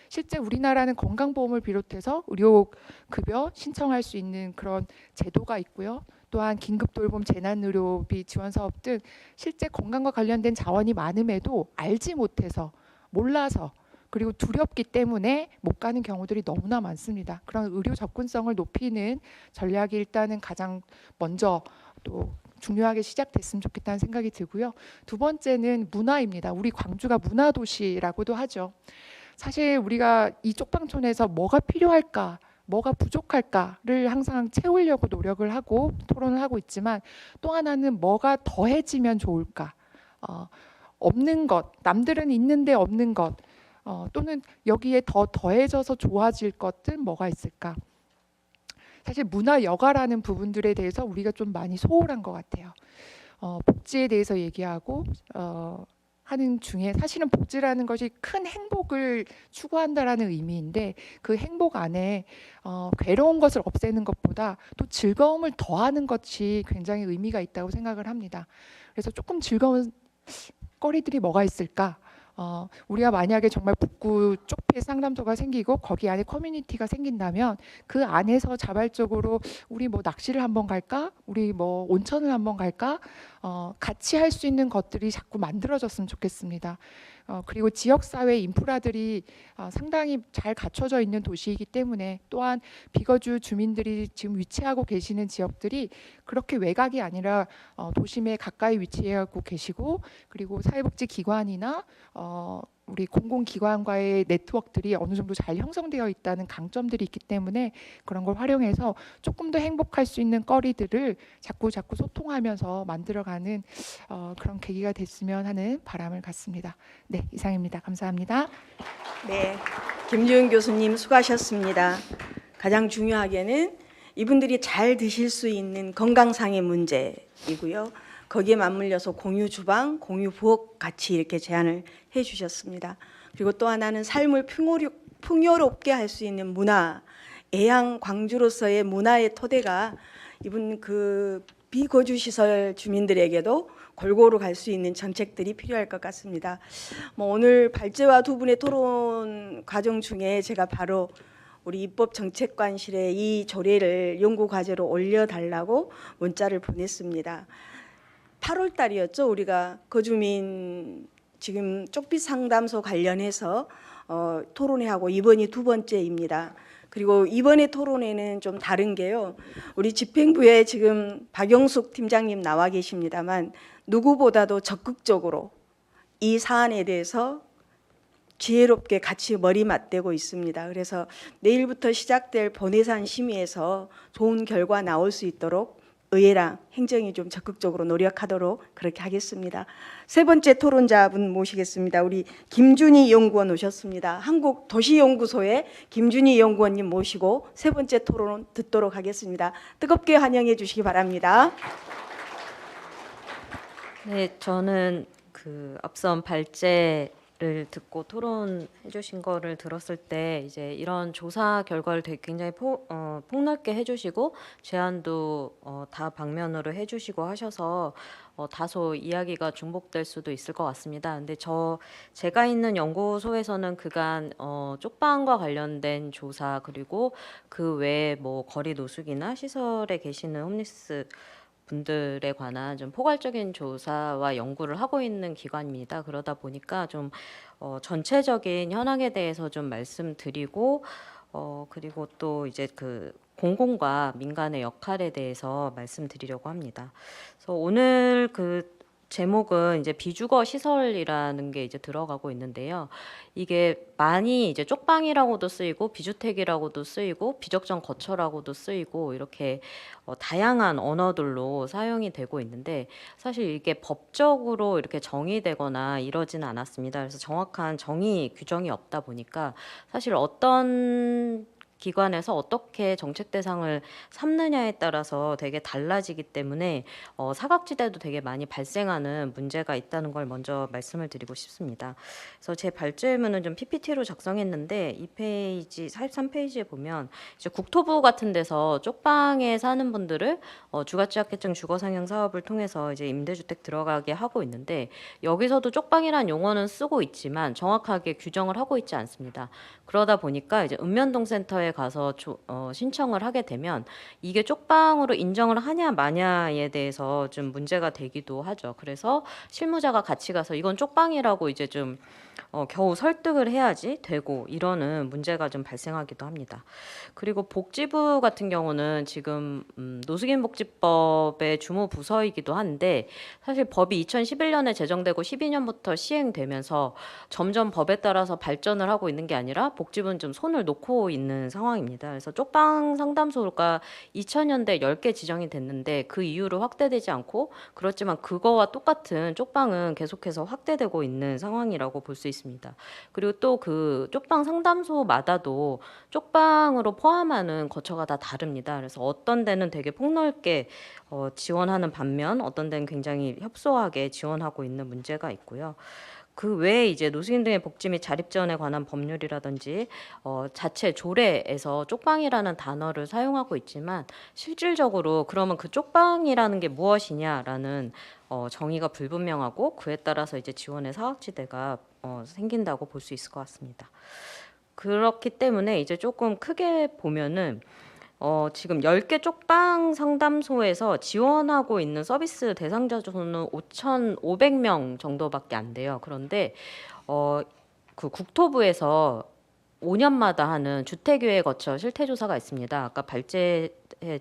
Speaker 5: 실제 우리나라는 건강보험을 비롯해서 의료급여 신청할 수 있는 그런 제도가 있고요. 또한 긴급돌봄 재난의료비 지원사업 등 실제 건강과 관련된 자원이 많음에도 알지 못해서 몰라서 그리고 두렵기 때문에 못 가는 경우들이 너무나 많습니다. 그런 의료 접근성을 높이는 전략이 일단은 가장 먼저 또 중요하게 시작됐으면 좋겠다는 생각이 들고요. 두 번째는 문화입니다. 우리 광주가 문화도시라고도 하죠. 사실 우리가 이 쪽방촌에서 뭐가 필요할까, 뭐가 부족할까를 항상 채우려고 노력을 하고 토론을 하고 있지만 또 하나는 뭐가 더해지면 좋을까, 없는 것, 남들은 있는데 없는 것, 또는 여기에 더 더해져서 좋아질 것들 뭐가 있을까. 사실 문화 여가라는 부분들에 대해서 우리가 좀 많이 소홀한 것 같아요. 복지에 대해서 얘기하고 하는 중에 사실은 복지라는 것이 큰 행복을 추구한다라는 의미인데 그 행복 안에 괴로운 것을 없애는 것보다 또 즐거움을 더하는 것이 굉장히 의미가 있다고 생각을 합니다. 그래서 조금 즐거운 거리들이 뭐가 있을까? 우리가 만약에 정말 북구 쪽에 상담소가 생기고 거기 안에 커뮤니티가 생긴다면 그 안에서 자발적으로 우리 뭐 낚시를 한번 갈까? 우리 뭐 온천을 한번 갈까? 같이 할 수 있는 것들이 자꾸 만들어졌으면 좋겠습니다. 그리고 지역사회 인프라들이 상당히 잘 갖춰져 있는 도시이기 때문에 또한 비거주 주민들이 지금 위치하고 계시는 지역들이 그렇게 외곽이 아니라 도심에 가까이 위치하고 계시고 그리고 사회복지기관이나 우리 공공기관과의 네트워크들이 어느 정도 잘 형성되어 있다는 강점들이 있기 때문에 그런 걸 활용해서 조금 더 행복할 수 있는 거리들을 자꾸 소통하면서 만들어가는 그런 계기가 됐으면 하는 바람을 갖습니다. 네, 이상입니다. 감사합니다.
Speaker 3: 네, 김주은 교수님 수고하셨습니다. 가장 중요하게는 이분들이 잘 드실 수 있는 건강상의 문제이고요. 거기에 맞물려서 공유 주방, 공유 부엌 같이 이렇게 제안을 해주셨습니다. 그리고 또 하나는 삶을 풍요롭게 할 수 있는 문화, 애양 광주로서의 문화의 토대가 이분 그 비거주 시설 주민들에게도 골고루 갈 수 있는 정책들이 필요할 것 같습니다. 오늘 발제와 두 분의 토론 과정 중에 제가 바로 우리 입법정책관실에 이 조례를 연구 과제로 올려달라고 문자를 보냈습니다. 8월 달이었죠. 우리가 거주민 지금 쪽빛 상담소 관련해서 토론회하고 이번이 두 번째입니다. 그리고 이번에 토론회는 좀 다른 게요. 우리 집행부에 지금 박영숙 팀장님 나와 계십니다만 누구보다도 적극적으로 이 사안에 대해서 지혜롭게 같이 머리 맞대고 있습니다. 그래서 내일부터 시작될 본회산 심의에서 좋은 결과 나올 수 있도록 의회랑 행정이 좀 적극적으로 노력하도록 그렇게 하겠습니다. 세 번째 토론자분 모시겠습니다. 우리 김준희 연구원 오셨습니다. 한국도시연구소의 김준희 연구원님 모시고 세 번째 토론 듣도록 하겠습니다. 뜨겁게 환영해 주시기 바랍니다.
Speaker 6: 네, 저는 앞선 발제를 듣고 토론해 주신 거를 들었을 때 이제 이런 조사 결과를 되게 굉장히 폭넓게 해주시고 제안도 다 방면으로 해주시고 하셔서 다소 이야기가 중복될 수도 있을 것 같습니다. 근데 제가 있는 연구소에서는 그간 쪽방과 관련된 조사 그리고 그 외에 뭐 거리 노숙이나 시설에 계시는 홈리스 분들에 관한 좀 포괄적인 조사와 연구를 하고 있는 기관입니다. 그러다 보니까 좀 전체적인 현황에 대해서 좀 말씀드리고 그리고 또 이제 그 공공과 민간의 역할에 대해서 말씀드리려고 합니다. 그래서 오늘 그 제목은 이제 비주거 시설이라는 게 이제 들어가고 있는데요. 이게 많이 이제 쪽방이라고도 쓰이고 비주택이라고도 쓰이고 비적정 거처라고도 쓰이고 이렇게 다양한 언어들로 사용이 되고 있는데 사실 이게 법적으로 이렇게 정의되거나 이러지는 않았습니다. 그래서 정확한 정의 규정이 없다 보니까 사실 어떤 기관에서 어떻게 정책 대상을 삼느냐에 따라서 되게 달라지기 때문에 사각지대도 되게 많이 발생하는 문제가 있다는 걸 먼저 말씀을 드리고 싶습니다. 그래서 제 발제문은 좀 PPT로 작성했는데 이 페이지 43페이지에 보면 이제 국토부 같은 데서 쪽방에 사는 분들을 주거지역개정 주거상영 사업을 통해서 이제 임대주택 들어가게 하고 있는데 여기서도 쪽방이란 용어는 쓰고 있지만 정확하게 규정을 하고 있지 않습니다. 그러다 보니까 이제 읍면동 센터에 가서 신청을 하게 되면 이게 쪽방으로 인정을 하냐 마냐에 대해서 좀 문제가 되기도 하죠. 그래서 실무자가 같이 가서 이건 쪽방이라고 이제 좀 겨우 설득을 해야지 되고 이러는 문제가 좀 발생하기도 합니다. 그리고 복지부 같은 경우는 지금 노숙인복지법의 주무 부서이기도 한데 사실 법이 2011년에 제정되고 12년부터 시행되면서 점점 법에 따라서 발전을 하고 있는 게 아니라 복지부는 좀 손을 놓고 있는 상황입니다. 그래서 쪽방 상담소가 2000년대 10개 지정이 됐는데 그 이후로 확대되지 않고 그렇지만 그거와 똑같은 쪽방은 계속해서 확대되고 있는 상황이라고 볼 수 있습니다. 그리고 또 그 쪽방 상담소마다도 쪽방으로 포함하는 거처가 다 다릅니다. 그래서 어떤 데는 되게 폭넓게 지원하는 반면 어떤 데는 굉장히 협소하게 지원하고 있는 문제가 있고요. 그 외에 이제 노숙인 등의 복지 및 자립 지원에 관한 법률이라든지 자체 조례에서 쪽방이라는 단어를 사용하고 있지만 실질적으로 그러면 그 쪽방이라는 게 무엇이냐라는 정의가 불분명하고 그에 따라서 이제 지원의 사각지대가 생긴다고 볼 수 있을 것 같습니다. 그렇기 때문에 이제 조금 크게 보면은 지금 10개 쪽방 상담소에서 지원하고 있는 서비스 대상자 수는 5,500명 정도밖에 안 돼요. 그런데 그 국토부에서 5년마다 하는 주택유예 거처 실태조사가 있습니다. 아까 발제해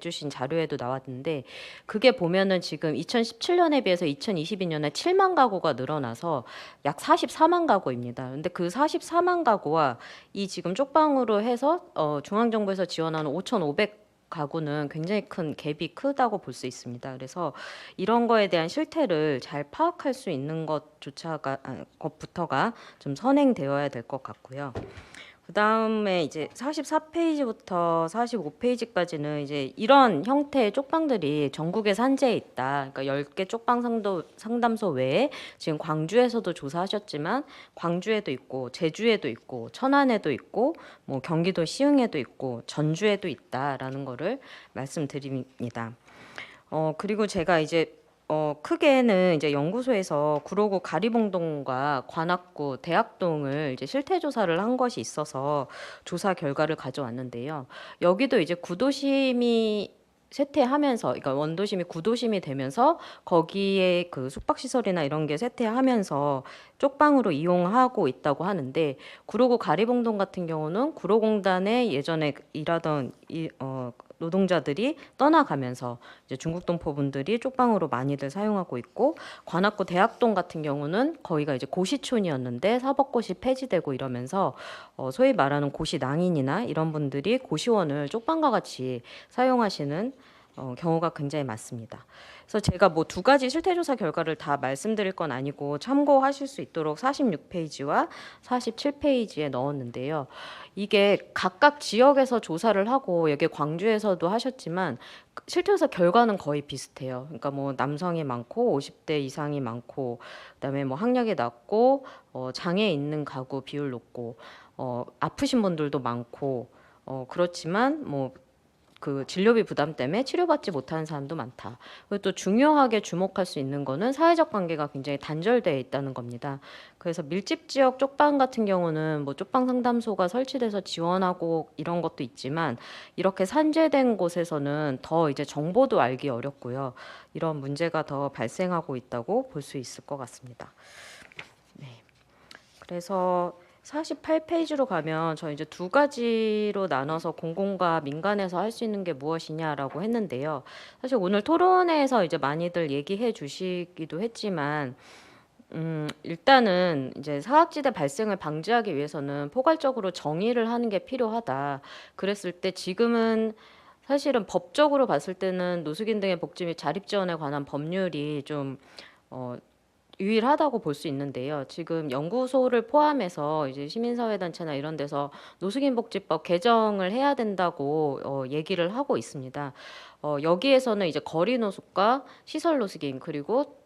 Speaker 6: 주신 자료에도 나왔는데 그게 보면은 지금 2017년에 비해서 2022년에 7만 가구가 늘어나서 약 44만 가구입니다. 근데 그 44만 가구와 이 지금 쪽방으로 해서 중앙정부에서 지원하는 5,500 가구는 굉장히 큰 갭이 크다고 볼 수 있습니다. 그래서 이런 거에 대한 실태를 잘 파악할 수 있는 것부터가 좀 선행되어야 될 것 같고요. 그 다음에 이제 44페이지부터 45페이지까지는 이제 이런 형태의 쪽방들이 전국에 산재해 있다. 그러니까 10개 쪽방 상담소 외에 지금 광주에서도 조사하셨지만 광주에도 있고 제주에도 있고 천안에도 있고 뭐 경기도 시흥에도 있고 전주에도 있다라는 거를 말씀드립니다. 그리고 제가 이제 크게는 이제 연구소에서 구로구 가리봉동과 관악구 대학동을 이제 실태 조사를 한 것이 있어서 조사 결과를 가져왔는데요. 여기도 이제 구도심이 쇠퇴하면서, 그러니까 원도심이 구도심이 되면서 거기에 그 숙박시설이나 이런 게 쇠퇴하면서 쪽방으로 이용하고 있다고 하는데 구로구 가리봉동 같은 경우는 구로공단에 예전에 일하던 노동자들이 떠나가면서 이제 중국동포분들이 쪽방으로 많이들 사용하고 있고 관악구 대학동 같은 경우는 거기가 이제 고시촌이었는데 사법고시 폐지되고 이러면서 소위 말하는 고시 낭인이나 이런 분들이 고시원을 쪽방과 같이 사용하시는 경우가 굉장히 많습니다. 그래서 제가 뭐 두 가지 실태조사 결과를 다 말씀드릴 건 아니고 참고하실 수 있도록 46페이지와 47페이지에 넣었는데요. 이게 각각 지역에서 조사를 하고 여기 광주에서도 하셨지만 실태조사 결과는 거의 비슷해요. 그러니까 뭐 남성이 많고 50대 이상이 많고 그다음에 뭐 학력이 낮고 장애 있는 가구 비율 높고 아프신 분들도 많고 그렇지만 뭐 그 진료비 부담 때문에 치료받지 못하는 사람도 많다. 그리고 또 중요하게 주목할 수 있는 거는 사회적 관계가 굉장히 단절되어 있다는 겁니다. 그래서 밀집 지역 쪽방 같은 경우는 뭐 쪽방 상담소가 설치돼서 지원하고 이런 것도 있지만 이렇게 산재된 곳에서는 더 이제 정보도 알기 어렵고요. 이런 문제가 더 발생하고 있다고 볼 수 있을 것 같습니다. 네. 그래서 48페이지로 가면 저 이제 두 가지로 나눠서 공공과 민간에서 할 수 있는 게 무엇이냐라고 했는데요. 사실 오늘 토론회에서 이제 많이들 얘기해 주시기도 했지만 일단은 이제 사각지대 발생을 방지하기 위해서는 포괄적으로 정의를 하는 게 필요하다. 그랬을 때 지금은 사실은 법적으로 봤을 때는 노숙인 등의 복지 및 자립 지원에 관한 법률이 좀 유일하다고 볼 수 있는데요. 지금 연구소를 포함해서 이제 시민사회단체나 이런 데서 노숙인복지법 개정을 해야 된다고 얘기를 하고 있습니다. 여기에서는 이제 거리 노숙과 시설 노숙인 그리고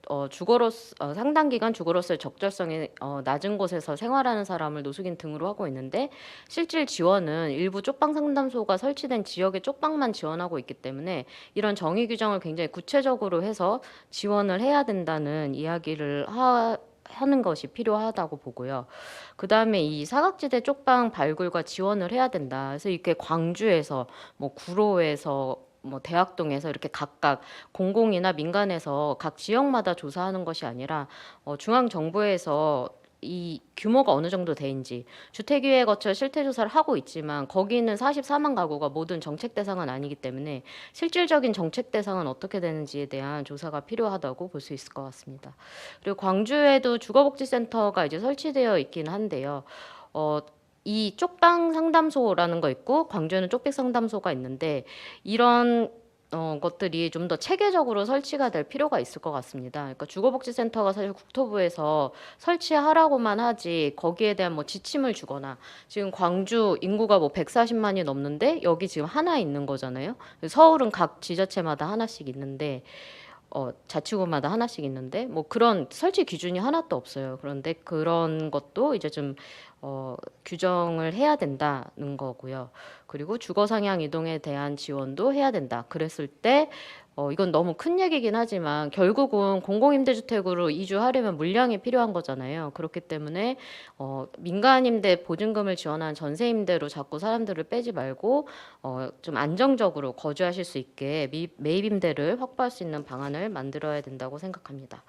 Speaker 6: 상당 기간 주거로서의 적절성이 낮은 곳에서 생활하는 사람을 노숙인 등으로 하고 있는데 실질 지원은 일부 쪽방 상담소가 설치된 지역의 쪽방만 지원하고 있기 때문에 이런 정의 규정을 굉장히 구체적으로 해서 지원을 해야 된다는 이야기를 하는 것이 필요하다고 보고요. 그다음에 이 사각지대 쪽방 발굴과 지원을 해야 된다. 그래서 이렇게 광주에서 뭐 구로에서 뭐 대학동에서 이렇게 각각 공공이나 민간에서 각 지역마다 조사하는 것이 아니라 중앙 정부에서 이 규모가 어느 정도 돼인지 주택위에 거쳐 실태 조사를 하고 있지만 거기는 44만 가구가 모든 정책 대상은 아니기 때문에 실질적인 정책 대상은 어떻게 되는지에 대한 조사가 필요하다고 볼 수 있을 것 같습니다. 그리고 광주에도 주거복지센터가 이제 설치되어 있긴 한데요. 이 쪽방 상담소라는 거 있고 광주에는 쪽백 상담소가 있는데 이런 것들이 좀 더 체계적으로 설치가 될 필요가 있을 것 같습니다. 그러니까 주거복지센터가 사실 국토부에서 설치하라고만 하지 거기에 대한 뭐 지침을 주거나 지금 광주 인구가 뭐 140만이 넘는데 여기 지금 하나 있는 거잖아요. 서울은 각 지자체마다 하나씩 있는데 자치구마다 하나씩 있는데 뭐 그런 설치 기준이 하나도 없어요. 그런데 그런 것도 이제 좀 규정을 해야 된다는 거고요. 그리고 주거 상향 이동에 대한 지원도 해야 된다. 그랬을 때 이건 너무 큰 얘기긴 하지만 결국은 공공임대주택으로 이주하려면 물량이 필요한 거잖아요. 그렇기 때문에 민간임대 보증금을 지원한 전세임대로 자꾸 사람들을 빼지 말고 좀 안정적으로 거주하실 수 있게 매입임대를 확보할 수 있는 방안을 만들어야 된다고 생각합니다.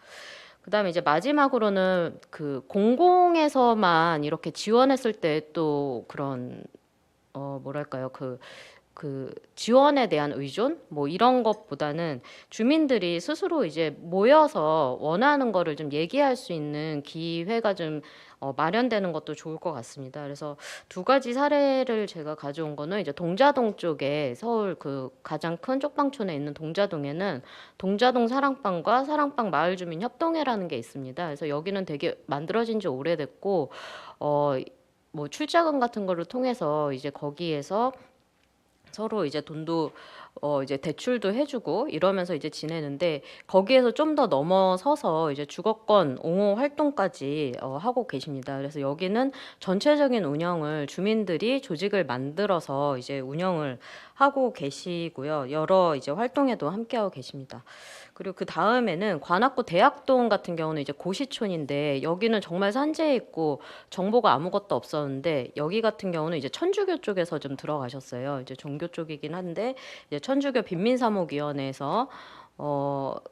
Speaker 6: 그다음에 이제 마지막으로는 그 공공에서만 이렇게 지원했을 때 또 그런 뭐랄까요 그 지원에 대한 의존 뭐 이런 것보다는 주민들이 스스로 이제 모여서 원하는 거를 좀 얘기할 수 있는 기회가 좀 마련되는 것도 좋을 것 같습니다. 그래서 두 가지 사례를 제가 가져온 거는 이제 동자동 쪽에 서울 그 가장 큰 쪽방촌에 있는 동자동에는 동자동 사랑방과 사랑방 마을주민 협동회라는 게 있습니다. 그래서 여기는 되게 만들어진 지 오래됐고 뭐 출자금 같은 거를 통해서 이제 거기에서 서로 이제 돈도 이제 대출도 해주고 이러면서 이제 지내는데 거기에서 좀 더 넘어서서 이제 주거권 옹호 활동까지 하고 계십니다. 그래서 여기는 전체적인 운영을 주민들이 조직을 만들어서 이제 운영을 하고 계시고요. 여러 이제 활동에도 함께하고 계십니다. 그리고 그 다음에는 관악구 대학동 같은 경우는 이제 고시촌인데 여기는 정말 산재에 있고 정보가 아무것도 없었는데 여기 같은 경우는 이제 천주교 쪽에서 좀 들어가셨어요. 이제 종교 쪽이긴 한데 이제 천주교 빈민사목위원회에서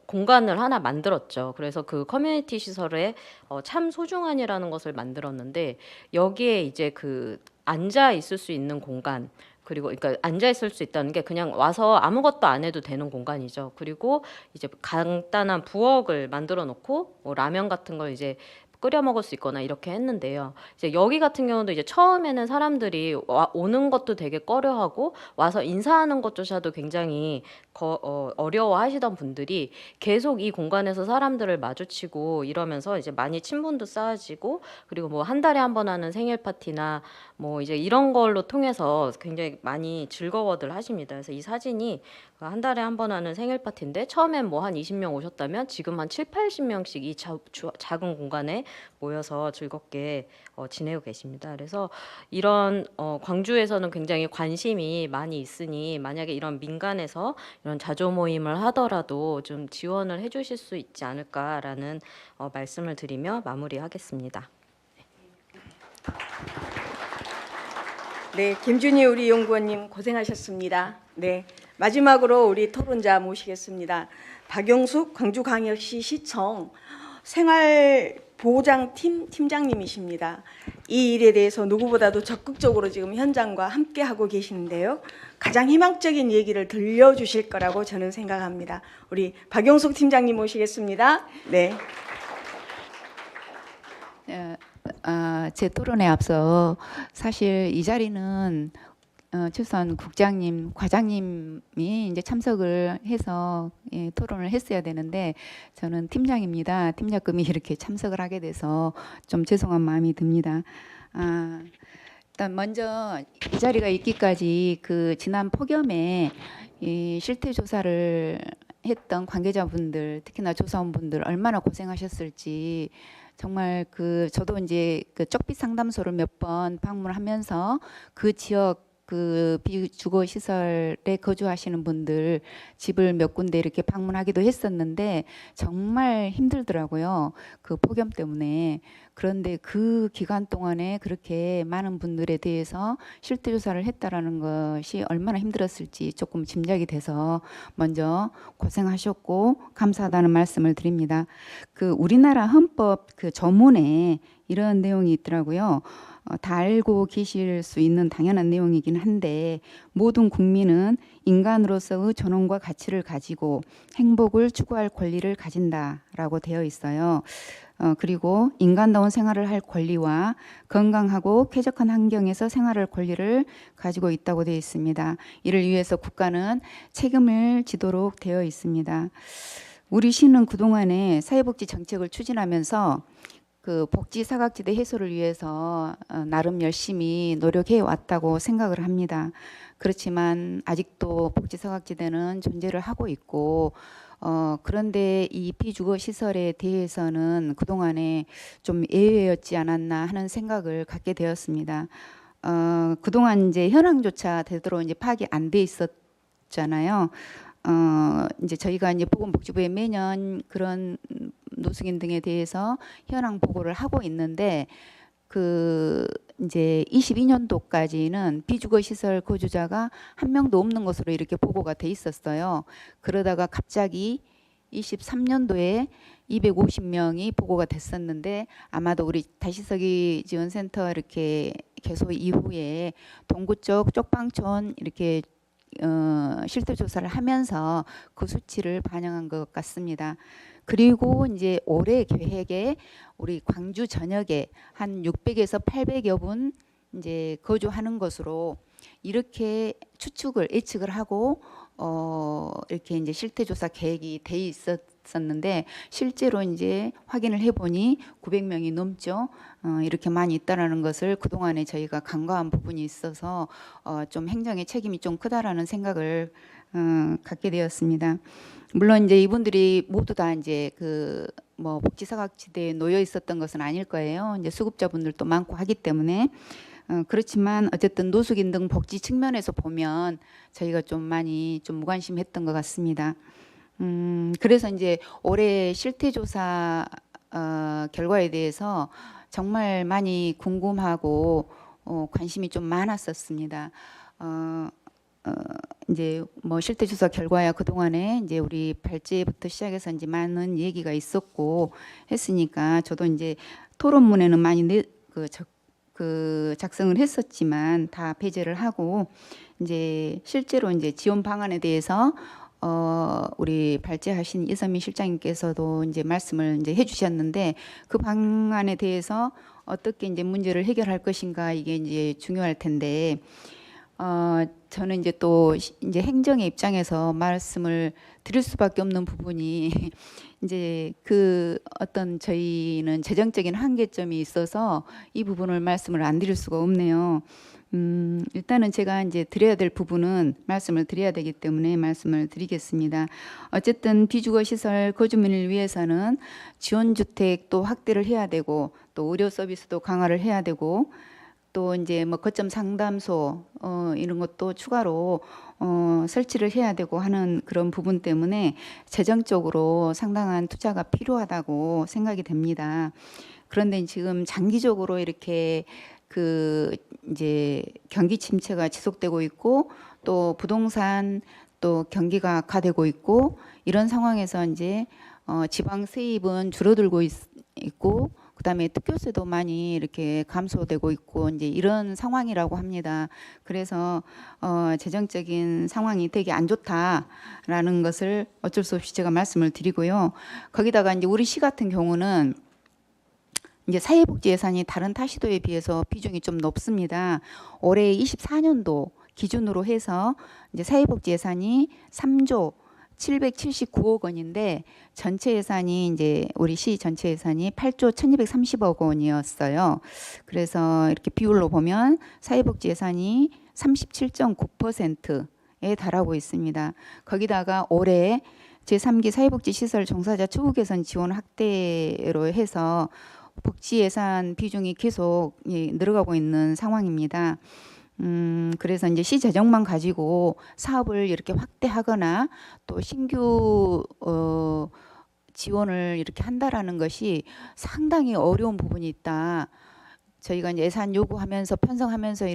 Speaker 6: 공간을 하나 만들었죠. 그래서 그 커뮤니티 시설에 참 소중한이라는 것을 만들었는데 여기에 이제 그 앉아 있을 수 있는 공간 그리고 그러니까 앉아 있을 수 있다는 게 그냥 와서 아무것도 안 해도 되는 공간이죠. 그리고 이제 간단한 부엌을 만들어 놓고 뭐 라면 같은 걸 이제 끓여 먹을 수 있거나 이렇게 했는데요. 이제 여기 같은 경우도 이제 처음에는 사람들이 오는 것도 되게 꺼려하고 와서 인사하는 것조차도 굉장히 어려워하시던 분들이 계속 이 공간에서 사람들을 마주치고 이러면서 이제 많이 친분도 쌓아지고 그리고 뭐 한 달에 한 번 하는 생일 파티나 뭐 이제 이런 걸로 통해서 굉장히 많이 즐거워들 하십니다. 그래서 이 사진이 한 달에 한 번 하는 생일 파티인데 처음엔 뭐 한 20명 오셨다면 지금 한 7, 80명씩 이 작은 공간에 모여서 즐겁게 지내고 계십니다. 그래서 이런 광주에서는 굉장히 관심이 많이 있으니 만약에 이런 민간에서 이런 자조 모임을 하더라도 좀 지원을 해주실 수 있지 않을까라는 말씀을 드리며 마무리하겠습니다.
Speaker 3: 네, 김준희 우리 연구원님 고생하셨습니다. 네, 마지막으로 우리 토론자 모시겠습니다. 박용숙 광주광역시 시청 생활보장팀 팀장님이십니다. 이 일에 대해서 누구보다도 적극적으로 지금 현장과 함께 하고 계시는데요. 가장 희망적인 얘기를 들려주실 거라고 저는 생각합니다. 우리 박용숙 팀장님 모시겠습니다. 네.
Speaker 7: 제 토론에 앞서 사실 이 자리는 최소한 국장님, 과장님이 이제 참석을 해서 토론을 했어야 되는데 저는 팀장입니다. 팀장급이 이렇게 참석을 하게 돼서 좀 죄송한 마음이 듭니다. 일단 먼저 이 자리가 있기까지 그 지난 폭염에 이 실태 조사를 했던 관계자분들, 특히나 조사원분들 얼마나 고생하셨을지 정말 저도 이제 그 쪽빛 상담소를 몇 번 방문하면서 그 지역 그 비주거 시설에 거주하시는 분들 집을 몇 군데 이렇게 방문하기도 했었는데 정말 힘들더라고요. 그 폭염 때문에. 그런데 그 기간 동안에 그렇게 많은 분들에 대해서 실태 조사를 했다라는 것이 얼마나 힘들었을지 조금 짐작이 돼서 먼저 고생하셨고 감사하다는 말씀을 드립니다. 그 우리나라 헌법 그 조문에 이런 내용이 있더라고요. 다 알고 계실 수 있는 당연한 내용이긴 한데 모든 국민은 인간으로서의 존엄과 가치를 가지고 행복을 추구할 권리를 가진다라고 되어 있어요. 그리고 인간다운 생활을 할 권리와 건강하고 쾌적한 환경에서 생활할 권리를 가지고 있다고 되어 있습니다. 이를 위해서 국가는 책임을 지도록 되어 있습니다. 우리 시는 그동안에 사회복지 정책을 추진하면서 그 복지 사각지대 해소를 위해서 나름 열심히 노력해 왔다고 생각을 합니다. 그렇지만 아직도 복지 사각지대는 존재를 하고 있고 그런데 이 비주거 시설에 대해서는 그동안에 좀 예외였지 않았나 하는 생각을 갖게 되었습니다. 그동안 이제 현황조차 되도록 이제 파악이 안 돼 있었잖아요. 이제 저희가 이제 보건복지부에 매년 그런 노숙인 등에 대해서 현황 보고를 하고 있는데 그 이제 22년도까지는 비주거 시설 거주자가 한 명도 없는 것으로 이렇게 보고가 돼 있었어요. 그러다가 갑자기 23년도에 250명이 보고가 됐었는데 아마도 우리 다시서기 지원센터 이렇게 개소 이후에 동구 쪽 쪽방촌 이렇게 실태 조사를 하면서 그 수치를 반영한 것 같습니다. 그리고 이제 올해 계획에 우리 광주 전역에 한 600에서 800여 분 이제 거주하는 것으로 이렇게 예측을 하고 이렇게 이제 실태 조사 계획이 돼 있었는데 실제로 이제 확인을 해보니 900명이 넘죠. 이렇게 많이 있다라는 것을 그동안에 저희가 간과한 부분이 있어서 좀 행정의 책임이 좀 크다라는 생각을 갖게 되었습니다. 물론 이제 이분들이 모두 다 이제 그 뭐 복지사각지대에 놓여 있었던 것은 아닐 거예요. 이제 수급자분들도 많고 하기 때문에 그렇지만 어쨌든 노숙인 등 복지 측면에서 보면 저희가 좀 많이 좀 무관심했던 것 같습니다. 그래서 이제 올해 실태조사 결과에 대해서 정말 많이 궁금하고 관심이 좀 많았었습니다. 이제 뭐 실태조사 결과야 그동안에 이제 우리 발제부터 시작해서 이제 많은 얘기가 있었고 했으니까 저도 이제 토론문에는 많이 작성을 했었지만 다 배제를 하고 이제 실제로 이제 지원 방안에 대해서 우리 발제하신 이선미 실장님께서도 이제 말씀을 이제 해주셨는데 그 방안에 대해서 어떻게 이제 문제를 해결할 것인가 이게 이제 중요할 텐데 저는 이제 또 이제 행정의 입장에서 말씀을 드릴 수밖에 없는 부분이 이제 그 어떤 저희는 재정적인 한계점이 있어서 이 부분을 말씀을 안 드릴 수가 없네요. 일단은 제가 이제 드려야 될 부분은 말씀을 드려야 되기 때문에 말씀을 드리겠습니다. 어쨌든 비주거 시설 거주민을 위해서는 지원주택도 확대를 해야 되고 또 의료 서비스도 강화를 해야 되고 또 이제 뭐 거점 상담소 이런 것도 추가로 설치를 해야 되고 하는 그런 부분 때문에 재정적으로 상당한 투자가 필요하다고 생각이 됩니다. 그런데 지금 장기적으로 이렇게 그 이제 경기 침체가 지속되고 있고 또 부동산 또 경기가 악화되고 있고 이런 상황에서 이제 지방 세입은 줄어들고 있고 그다음에 특교세도 많이 이렇게 감소되고 있고 이제 이런 상황이라고 합니다. 그래서 재정적인 상황이 되게 안 좋다라는 것을 어쩔 수 없이 제가 말씀을 드리고요. 거기다가 이제 우리 시 같은 경우는 이제 사회복지 예산이 다른 타시도에 비해서 비중이 좀 높습니다. 올해 24년도 기준으로 해서 이제 사회복지 예산이 3조 779억 원인데 전체 예산이 이제 우리 시 전체 예산이 8조 1230억 원이었어요. 그래서 이렇게 비율로 보면 사회복지 예산이 37.9%에 달하고 있습니다. 거기다가 올해 제3기 사회복지 시설 종사자 초부 개선 지원 확대로 해서 복지 예산 비중이 계속 늘어가고 있는 상황입니다. 그래서 이제 시 재정만 가지고 사업을 이렇게 확대하거나 또 신규 지원을 이렇게 한다라는 것이 상당히 어려운 부분이 있다. 저희가 이제 예산 요구하면서 편성하면서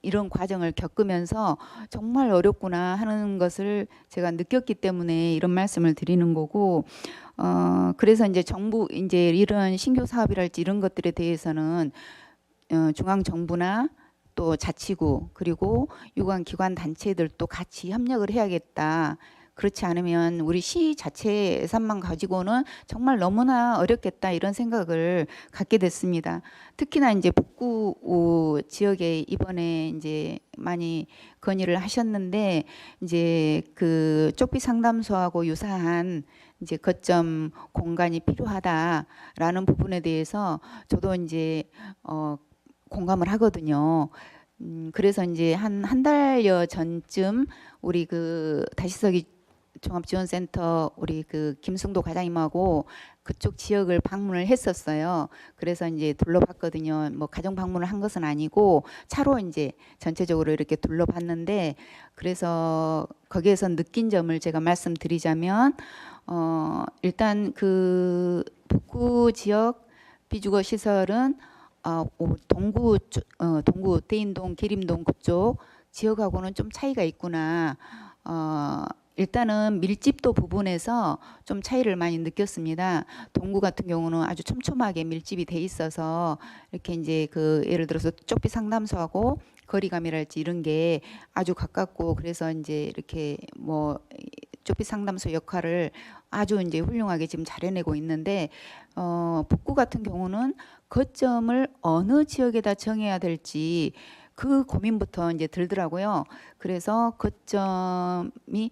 Speaker 7: 이런 과정을 겪으면서 정말 어렵구나 하는 것을 제가 느꼈기 때문에 이런 말씀을 드리는 거고, 그래서 이제 정부 이제 이런 신규 사업이랄지 이런 것들에 대해서는 중앙 정부나 또 자치구 그리고 유관 기관 단체들도 같이 협력을 해야겠다. 그렇지 않으면 우리 시 자체 예산만 가지고는 정말 너무나 어렵겠다 이런 생각을 갖게 됐습니다. 특히나 이제 북구 지역에 이번에 이제 많이 건의를 하셨는데 이제 그 쪽비 상담소하고 유사한 이제 거점 공간이 필요하다라는 부분에 대해서 저도 이제 공감을 하거든요. 그래서 이제 한 달여 전쯤 우리 그 다시서기 종합지원센터 우리 그 김승도 과장님하고 그쪽 지역을 방문을 했었어요. 그래서 이제 둘러봤거든요. 뭐 가정 방문을 한 것은 아니고 차로 이제 전체적으로 이렇게 둘러봤는데, 그래서 거기에서 느낀 점을 제가 말씀드리자면 일단 그 북구 지역 비주거 시설은 동구 대인동 계림동 그쪽 지역하고는 좀 차이가 있구나. 일단은 밀집도 부분에서 좀 차이를 많이 느꼈습니다. 동구 같은 경우는 아주 촘촘하게 밀집이 돼 있어서 이렇게 이제 그 예를 들어서 쪽비 상담소하고 거리감이랄지 이런 게 아주 가깝고, 그래서 이제 이렇게 뭐 쪽비 상담소 역할을 아주 이제 훌륭하게 지금 잘 해내고 있는데, 북구 같은 경우는 거점을 어느 지역에다 정해야 될지 그 고민부터 이제 들더라고요. 그래서 거점이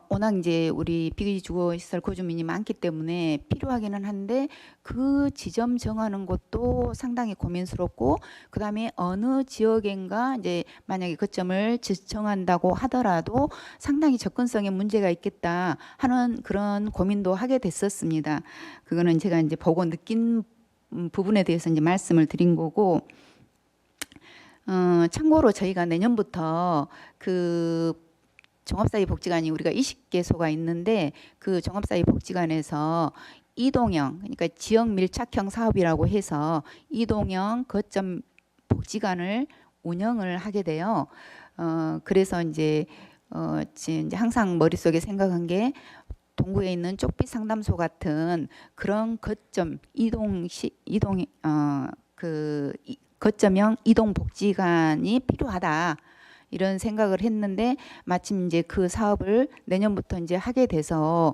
Speaker 7: 워낙 이제 우리 비주거시설 거주민이 많기 때문에 필요하기는 한데 그 지점 정하는 것도 상당히 고민스럽고, 그 다음에 어느 지역인가 이제 만약에 거점을 지정한다고 하더라도 상당히 접근성에 문제가 있겠다 하는 그런 고민도 하게 됐었습니다. 그거는 제가 이제 보고 느낀 부분에 대해서 이제 말씀을 드린 거고, 참고로 저희가 내년부터 그 종합사회복지관이 우리가 20개소가 있는데 그 종합사회복지관에서 이동형, 그러니까 지역 밀착형 사업이라고 해서 이동형 거점 복지관을 운영을 하게 돼요. 그래서 이제 항상 머릿속에 생각한 게 동구에 있는 쪽비 상담소 같은 그런 거점 거점형 이동 복지관이 필요하다. 이런 생각을 했는데 마침 이제 그 사업을 내년부터 이제 하게 돼서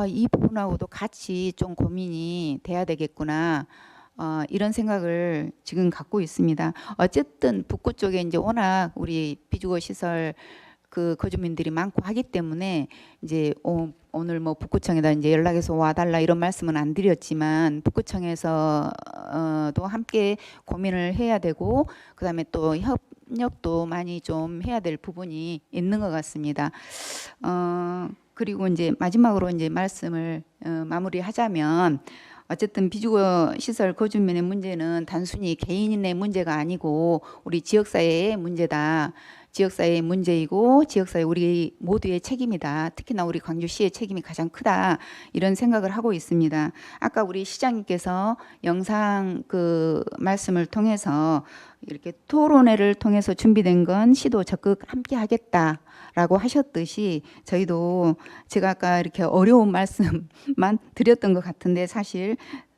Speaker 7: 이 부분하고도 같이 좀 고민이 돼야 되겠구나. 이런 생각을 지금 갖고 있습니다. 어쨌든 북구 쪽에 이제 워낙 우리 비주거 시설 그 거주민들이 많고 하기 때문에 이제 오늘 뭐 북구청에다 이제 연락해서 와달라 이런 말씀은 안 드렸지만 북구청에서도 함께 고민을 해야 되고, 그다음에 또 협력도 많이 좀 해야 될 부분이 있는 것 같습니다. 그리고 이제 마지막으로 이제 말씀을 마무리하자면, 어쨌든 비주거 시설 거주민의 문제는 단순히 개인의 문제가 아니고 우리 지역사회의 문제다. 지역사회의 문제이고 지역사회 우리 모두의 책임이다. 특히나 우리 광주시의 책임이 가장 크다. 이런 생각을 하고 있습니다. 아까 우리 시장님께서 영상 그 말씀을 통해서 이렇게 토론회를 통해서 준비된 건 시도 적극 함께 하겠다라고 하셨듯이 저희도 제가 아까 이렇게 어려운 말씀만 드렸던 것 같은데 사실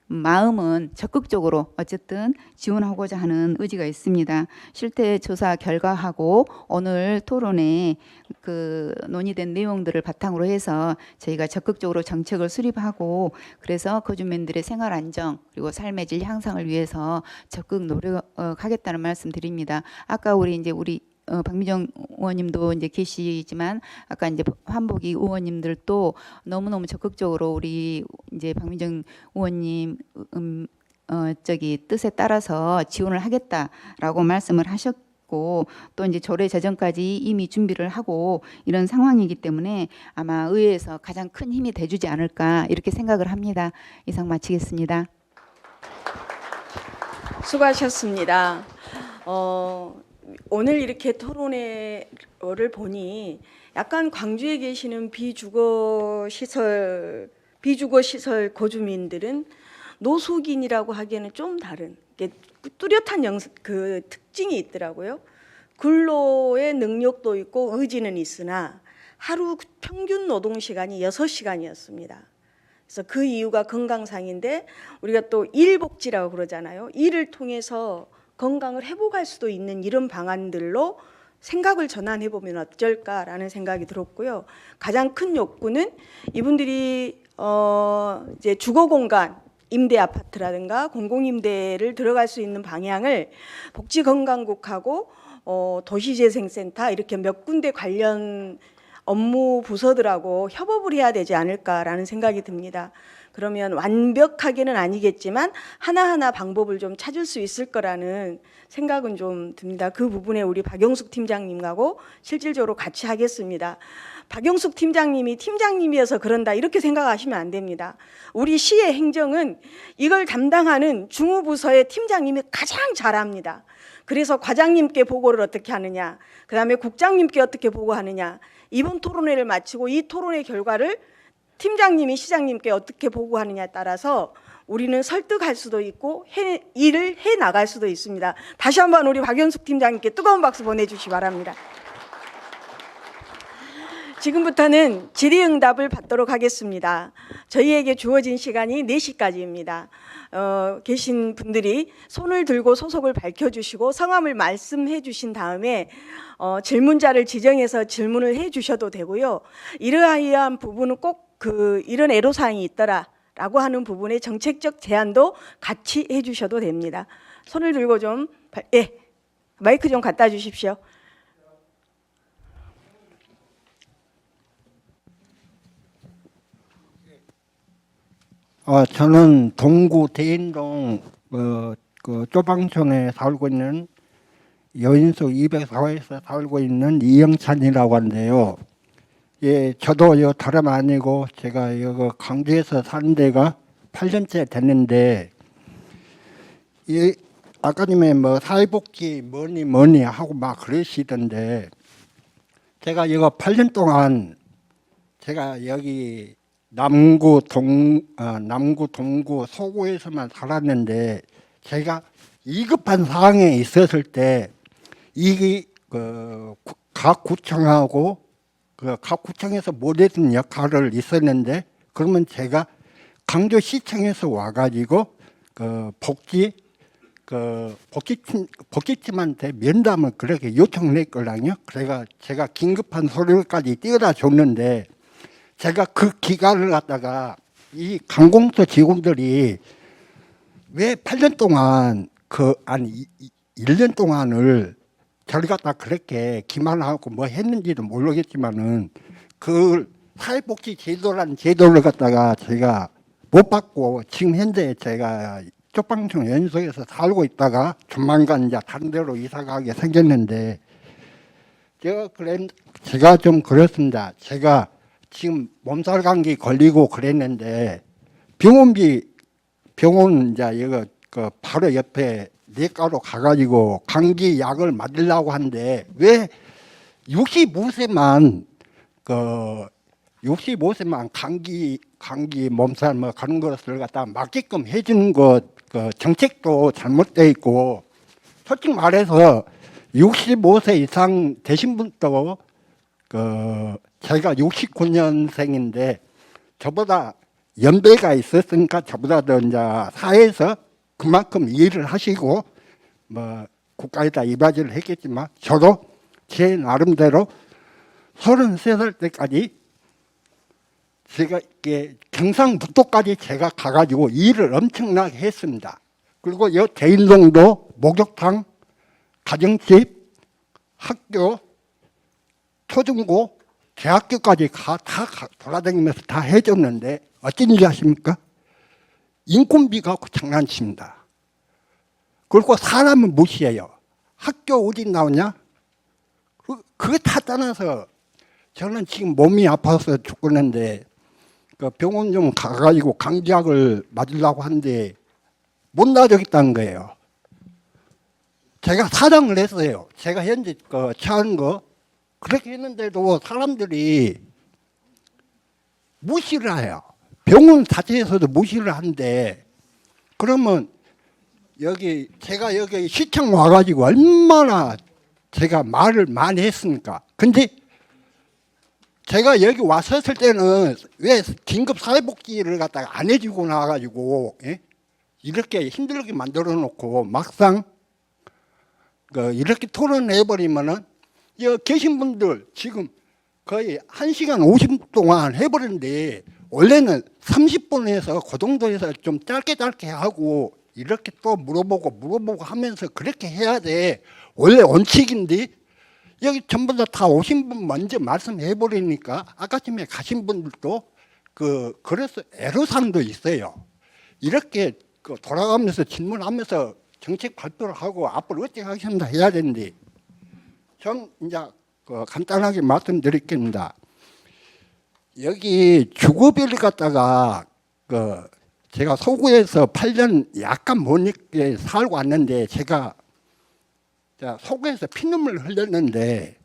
Speaker 7: 마음은 적극적으로 어쨌든 지원하고자 하는 의지가 있습니다. 실태 조사 결과하고 오늘 토론에 그 논의된 내용들을 바탕으로 해서 저희가 적극적으로 정책을 수립하고, 그래서 거주민들의 생활 안정 그리고 삶의 질 향상을 위해서 적극 노력하겠다는 말씀드립니다. 아까 우리 박미정 의원님도 이제 계시지만 아까 이제 환복이 의원님들도 너무너무 적극적으로 우리 이제 박미정 의원님 뜻에 따라서 지원을 하겠다라고 말씀을 하셨고, 또 이제 조례 제정까지 이미 준비를 하고 이런 상황이기 때문에 아마 의회에서 가장 큰 힘이 돼주지 않을까 이렇게 생각을 합니다. 이상 마치겠습니다.
Speaker 3: 수고하셨습니다. 오늘 이렇게 토론회를 보니 약간 광주에 계시는 비주거 시설 거주민들은 노숙인이라고 하기에는 좀 다른 뚜렷한 그 특징이 있더라고요. 근로의 능력도 있고 의지는 있으나 하루 평균 노동 시간이 6시간이었습니다. 그래서 그 이유가 건강상인데 우리가 또 일복지라고 그러잖아요. 일을 통해서 건강을 회복할 수도 있는 이런 방안들로 생각을 전환해 보면 어쩔까라는 생각이 들었고요. 가장 큰 욕구는 이분들이 이제 주거 공간 임대 아파트라든가 공공임대를 들어갈 수 있는 방향을 복지건강국하고 도시재생센터 이렇게 몇 군데 관련 업무 부서들하고 협업을 해야 되지 않을까라는 생각이 듭니다. 그러면 완벽하게는 아니겠지만 하나하나 방법을 좀 찾을 수 있을 거라는 생각은 좀 듭니다. 그 부분에 우리 박영숙 팀장님하고 실질적으로 같이 하겠습니다. 박영숙 팀장님이 팀장님이어서 그런다 이렇게 생각하시면 안 됩니다. 우리 시의 행정은 이걸 담당하는 중후부서의 팀장님이 가장 잘합니다. 그래서 과장님께 보고를 어떻게 하느냐, 그 다음에 국장님께 어떻게 보고하느냐, 이번 토론회를 마치고 이 토론회 결과를 팀장님이 시장님께 어떻게 보고하느냐에 따라서 우리는 설득할 수도 있고 일을 해 나갈 수도 있습니다. 다시 한번 우리 박영숙 팀장님께 뜨거운 박수 보내주시기 바랍니다. 지금부터는 질의응답을 받도록 하겠습니다. 저희에게 주어진 시간이 4시까지입니다. 계신 분들이 손을 들고 소속을 밝혀주시고 성함을 말씀해 주신 다음에 질문자를 지정해서 질문을 해 주셔도 되고요. 이러한 부분은 꼭 이런 애로사항이 있더라라고 하는 부분의 정책적 제안도 같이 해 주셔도 됩니다. 손을 들고 좀, 마이크 좀 갖다 주십시오.
Speaker 8: 저는 동구 대인동 그 쪼방촌에 살고 있는 여인수 204호에서 살고 있는 이영찬이라고 하는데요. 예, 저도 요 다름 아니고 제가 여기 광주에서 사는 데가 8년째 됐는데 이 아까님의 뭐 사회복지 뭐니 하고 막 그러시던데 제가 이거 8년 동안 제가 여기 남구 동구 소구에서만 살았는데 제가 위급한 상황에 있었을 때 이게 각 구청하고 각 구청에서 못했던 역할을 있었는데 그러면 제가 강주시청에서 와가지고 복지팀한테 면담을 그렇게 요청을 했거든요. 그래가 제가 긴급한 서류까지 띄워다 줬는데 제가 그 기간을 갖다가 이 관공서 직원들이 왜 8년 동안 1년 동안을 저를 갖다 그렇게 기만하고 뭐 했는지도 모르겠지만은 그 사회복지 제도라는 제도를 갖다가 제가 못 받고 지금 현재 제가 쪽방촌 연수에서 살고 있다가 조만간 이제 다른 데로 이사 가게 생겼는데 제가 좀 그렇습니다. 제가 지금 몸살 감기 걸리고 그랬는데 병원 이제 이거 바로 옆에 내과로 가가지고 감기 약을 맞으려고 하는데 왜 65세만 감기 몸살 뭐 그런 것을 갖다 맞게끔 해주는 것 정책도 잘못돼 있고 솔직히 말해서 65세 이상 되신 분도 제가 69년생인데 저보다 연배가 있었으니까 저보다 더 이제 사회에서 그만큼 일을 하시고 뭐 국가에다 이바지를 했겠지만 저도 제 나름대로 33살 때까지 제가 경상북도까지 제가 가가지고 일을 엄청나게 했습니다. 그리고 이 대인동도 목욕탕, 가정집, 학교, 초중고, 대학교까지 다 돌아다니면서 다 해줬는데 어쩐지 아십니까? 인건비가 장난칩니다. 그리고 사람은 무시해요. 학교 어디 나오냐? 그거 다 떠나서 저는 지금 몸이 아파서 죽겠는데 병원 좀 가가지고 강제약을 맞으려고 하는데 못 놔주겠다는 거예요. 제가 사장을 했어요. 제가 현재 처한 거 그렇게 했는데도 사람들이 무시를 해요. 병원 자체에서도 무시를 하는데 그러면 제가 여기 시청 와가지고 얼마나 제가 말을 많이 했습니까? 근데 제가 여기 왔었을 때는 왜 긴급 사회복지를 갖다가 안 해주고 나와가지고 이렇게 힘들게 만들어 놓고 막상 이렇게 토론해버리면은 여기 계신 분들 지금 거의 1시간 50분 동안 해버렸는데 원래는 30분에서 그 정도에서 좀 짧게 하고 이렇게 또 물어보고 하면서 그렇게 해야 돼. 원래 원칙인데 여기 전부 다 오신 분 먼저 말씀해 버리니까 아까쯤에 가신 분들도 그래서 애로사항도 있어요. 이렇게 돌아가면서 질문하면서 정책 발표를 하고 앞으로 어떻게 하겠습니다 해야 되는데 전 이제 간단하게 말씀드리겠습니다. 여기 주거비를 갖다가 제가 서구에서 8년 약간 못 있게 살고 왔는데 제가 서구에서 피눈물 흘렸는데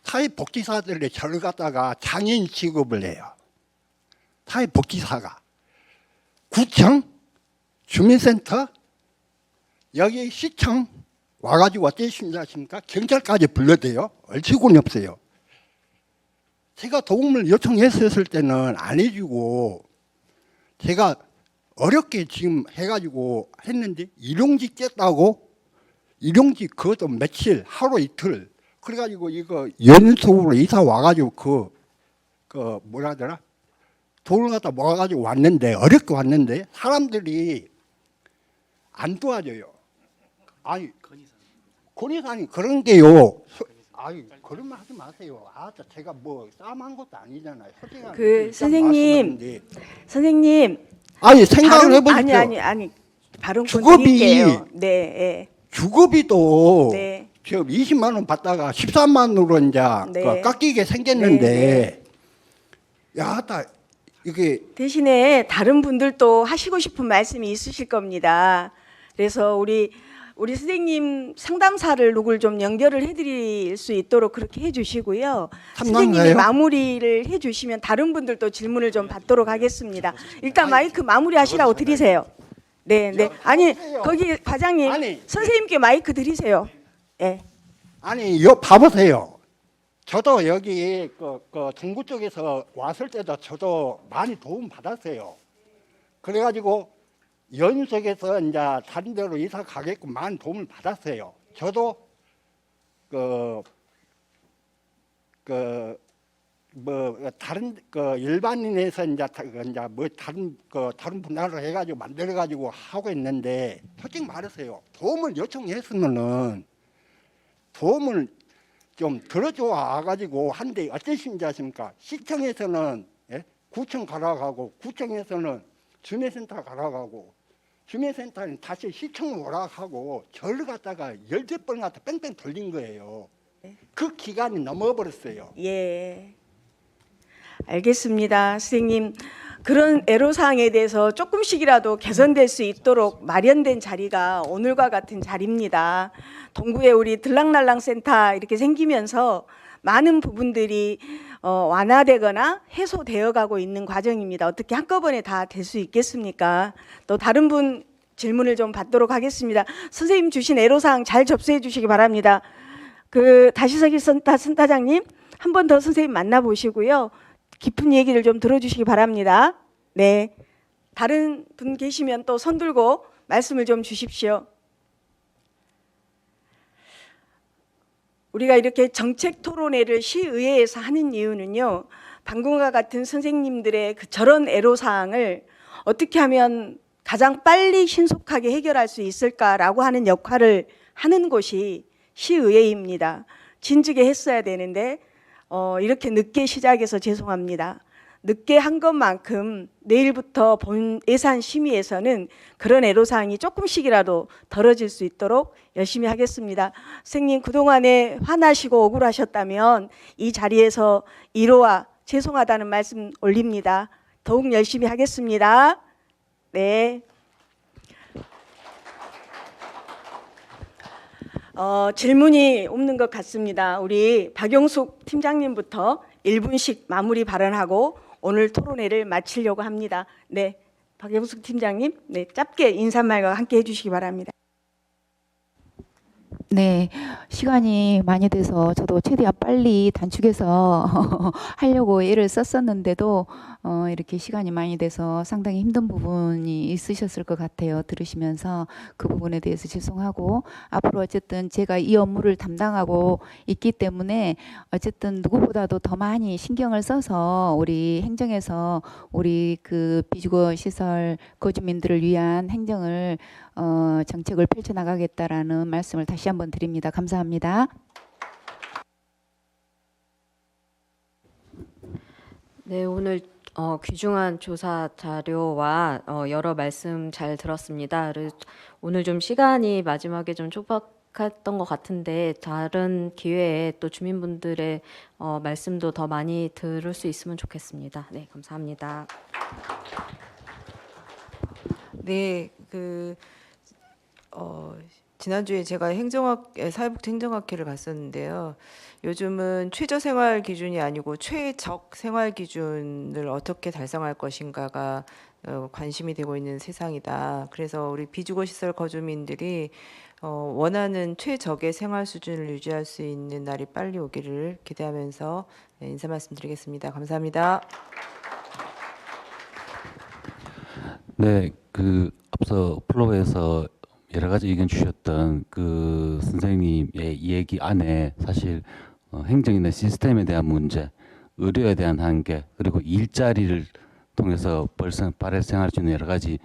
Speaker 8: 사회복지사들이 저를 갖다가 장애인 취급을 해요. 사회복지사가 구청, 주민센터, 여기 시청 와가지고 어떻습니까? 경찰까지 불러대요. 얼치고는 없어요. 제가 도움을 요청했었을 때는 안 해주고 제가 어렵게 지금 해가지고 했는데 일용직 깼다고 일용직 그것도 며칠 하루 이틀 그래가지고 이거 연수로 이사 와가지고 뭐라 하더라 돈을 갖다 모아가지고 왔는데 어렵게 왔는데 사람들이 안 도와줘요. 아니 권위사님 그런 게요. 아니 그런 말 하지 마세요. 제가 뭐 싸움한 것도 아니잖아요.
Speaker 3: 선생님.
Speaker 8: 아니 생각을 해보십시오.
Speaker 3: 아니 발언권
Speaker 8: 주거비
Speaker 3: 드릴게요. 네.
Speaker 8: 주거비도
Speaker 3: 네.
Speaker 8: 지금 20만 원 받다가 13만 원으로 이제
Speaker 3: 네.
Speaker 8: 깎이게 생겼는데 이게
Speaker 3: 대신에 다른 분들도 하시고 싶은 말씀이 있으실 겁니다. 그래서 우리 선생님 상담사를 누굴 좀 연결을 해드릴 수 있도록 그렇게 해주시고요. 선생님이 마무리를 해주시면 다른 분들도 질문을 좀 받도록 하겠습니다. 일단 마이크 마무리하시라고 드리세요. 네. 아니 거기 과장님 선생님께 마이크 드리세요. 네.
Speaker 8: 아니 봐보세요. 저도 여기 중구 쪽에서 왔을 때도 저도 많이 도움 받았어요. 그래가지고 연속에서 이제 다른 데로 이사 가게끔 많은 도움을 받았어요. 저도 다른 일반인에서 이제 뭐 다른 분야로 해가지고 만들어가지고 하고 있는데 솔직히 말해서요. 도움을 요청했으면은 도움을 좀 들어줘 와가지고 한데 어떠신지 아십니까? 시청에서는 구청 가라고 구청에서는 주민센터 가라고 주민센터는 다시 시청 오라고 저를 갖다가 10번 갖다 뺑뺑 돌린 거예요. 그 기간이 넘어버렸어요.
Speaker 3: 예. 알겠습니다. 선생님 그런 애로사항에 대해서 조금씩이라도 개선될 수 있도록 마련된 자리가 오늘과 같은 자리입니다. 동구에 우리 들락날락 센터 이렇게 생기면서 많은 부분들이 완화되거나 해소되어 가고 있는 과정입니다. 어떻게 한꺼번에 다 될 수 있겠습니까? 또 다른 분 질문을 좀 받도록 하겠습니다. 선생님 주신 애로사항 잘 접수해 주시기 바랍니다. 다시서기 센터장님 한 번 더 선생님 만나보시고요. 깊은 얘기를 좀 들어주시기 바랍니다. 네, 다른 분 계시면 또 손 들고 말씀을 좀 주십시오. 우리가 이렇게 정책 토론회를 시의회에서 하는 이유는요. 방금과 같은 선생님들의 저런 애로사항을 어떻게 하면 가장 빨리 신속하게 해결할 수 있을까라고 하는 역할을 하는 곳이 시의회입니다. 진즉에 했어야 되는데 이렇게 늦게 시작해서 죄송합니다. 늦게 한 것만큼 내일부터 본 예산 심의에서는 그런 애로사항이 조금씩이라도 덜어질 수 있도록 열심히 하겠습니다. 선생님 그동안에 화나시고 억울하셨다면 이 자리에서 위로와 죄송하다는 말씀 올립니다. 더욱 열심히 하겠습니다. 네. 질문이 없는 것 같습니다. 우리 박영숙 팀장님부터 1분씩 마무리 발언하고 오늘 토론회를 마치려고 합니다. 네, 박영숙 팀장님, 네, 짧게 인사말과 함께 해주시기 바랍니다.
Speaker 7: 네, 시간이 많이 돼서 저도 최대한 빨리 단축해서 하려고 애를 썼었는데도 이렇게 시간이 많이 돼서 상당히 힘든 부분이 있으셨을 것 같아요. 들으시면서 그 부분에 대해서 죄송하고, 앞으로 어쨌든 제가 이 업무를 담당하고 있기 때문에 어쨌든 누구보다도 더 많이 신경을 써서 우리 행정에서 우리 그 비주거 시설 거주민들을 위한 행정을 정책을 펼쳐나가겠다라는 말씀을 다시 한번 드립니다. 감사합니다.
Speaker 6: 네, 오늘 귀중한 조사 자료와 여러 말씀 잘 들었습니다. 오늘 좀 시간이 마지막에 좀 촉박했던 것 같은데 다른 기회에 또 주민분들의 말씀도 더 많이 들을 수 있으면 좋겠습니다. 네, 감사합니다.
Speaker 2: 네, 지난주에 제가 사회복지 행정학회를 갔었는데요. 요즘은 최저 생활 기준이 아니고 최적 생활 기준을 어떻게 달성할 것인가가 관심이 되고 있는 세상이다. 그래서 우리 비주거 시설 거주민들이 원하는 최적의 생활 수준을 유지할 수 있는 날이 빨리 오기를 기대하면서 인사 말씀드리겠습니다. 감사합니다.
Speaker 4: 네, 앞서 플로어에서 여러 가지 의견 주셨던 그 선생님의 이야기 안에 사실 행정이나 시스템에 대한 문제, 의료에 대한 한계, 그리고 일자리를 통해서 발생할 수 있는 여러 가지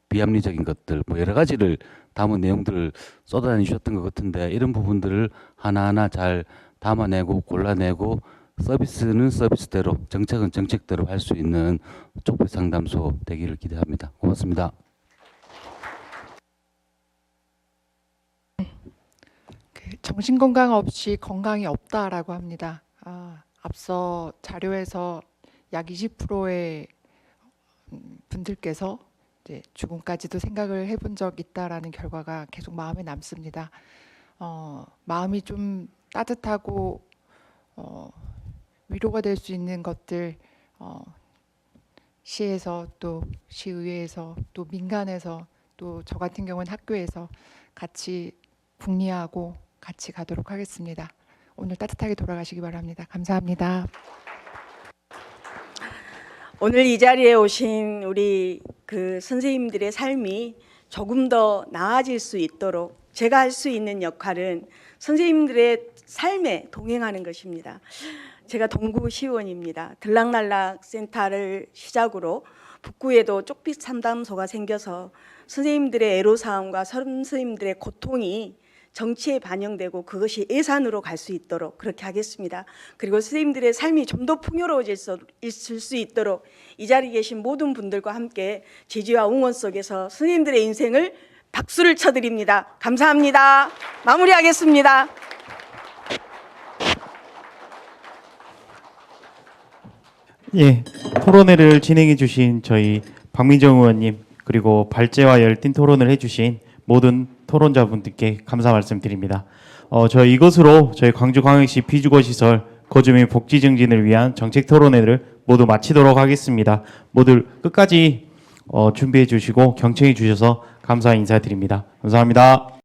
Speaker 4: 비합리적인 것들, 뭐 여러 가지를 담은 내용들을 쏟아내 주셨던 것 같은데, 이런 부분들을 하나하나 잘 담아내고 골라내고 서비스는 서비스대로, 정책은 정책대로 할 수 있는 족보 상담소 되기를 기대합니다. 고맙습니다.
Speaker 5: 정신 건강 없이 건강이 없다라고 합니다. 앞서 자료에서 약 20%의 분들께서 이제 죽음까지도 생각을 해본 적 있다라는 결과가 계속 마음에 남습니다. 마음이 좀 따뜻하고 위로가 될 수 있는 것들, 시에서 또 시의회에서 또 민간에서 또 저 같은 경우는 학교에서 같이 궁리하고 같이 가도록 하겠습니다. 오늘 따뜻하게 돌아가시기 바랍니다. 감사합니다.
Speaker 3: 오늘 이 자리에 오신 우리 선생님들의 삶이 조금 더 나아질 수 있도록 제가 할 수 있는 역할은 선생님들의 삶에 동행하는 것입니다. 제가 동구시의원입니다. 들락날락 센터를 시작으로 북구에도 쪽빛 상담소가 생겨서 선생님들의 애로사항과 선생님들의 고통이 정치에 반영되고 그것이 예산으로 갈 수 있도록 그렇게 하겠습니다. 그리고 선생님들의 삶이 좀 더 풍요로워질 수 있도록 이 자리에 계신 모든 분들과 함께 지지와 응원 속에서 선생님들의 인생을 박수를 쳐드립니다. 감사합니다. 마무리하겠습니다.
Speaker 1: 예, 토론회를 진행해 주신 저희 박민정 의원님, 그리고 발제와 열띤 토론을 해주신 모든 토론자분들께 감사 말씀드립니다. 이것으로 저희 광주광역시 비주거시설 거주민 복지 증진을 위한 정책 토론회를 모두 마치도록 하겠습니다. 모두 끝까지 준비해 주시고 경청해 주셔서 감사 인사드립니다. 감사합니다.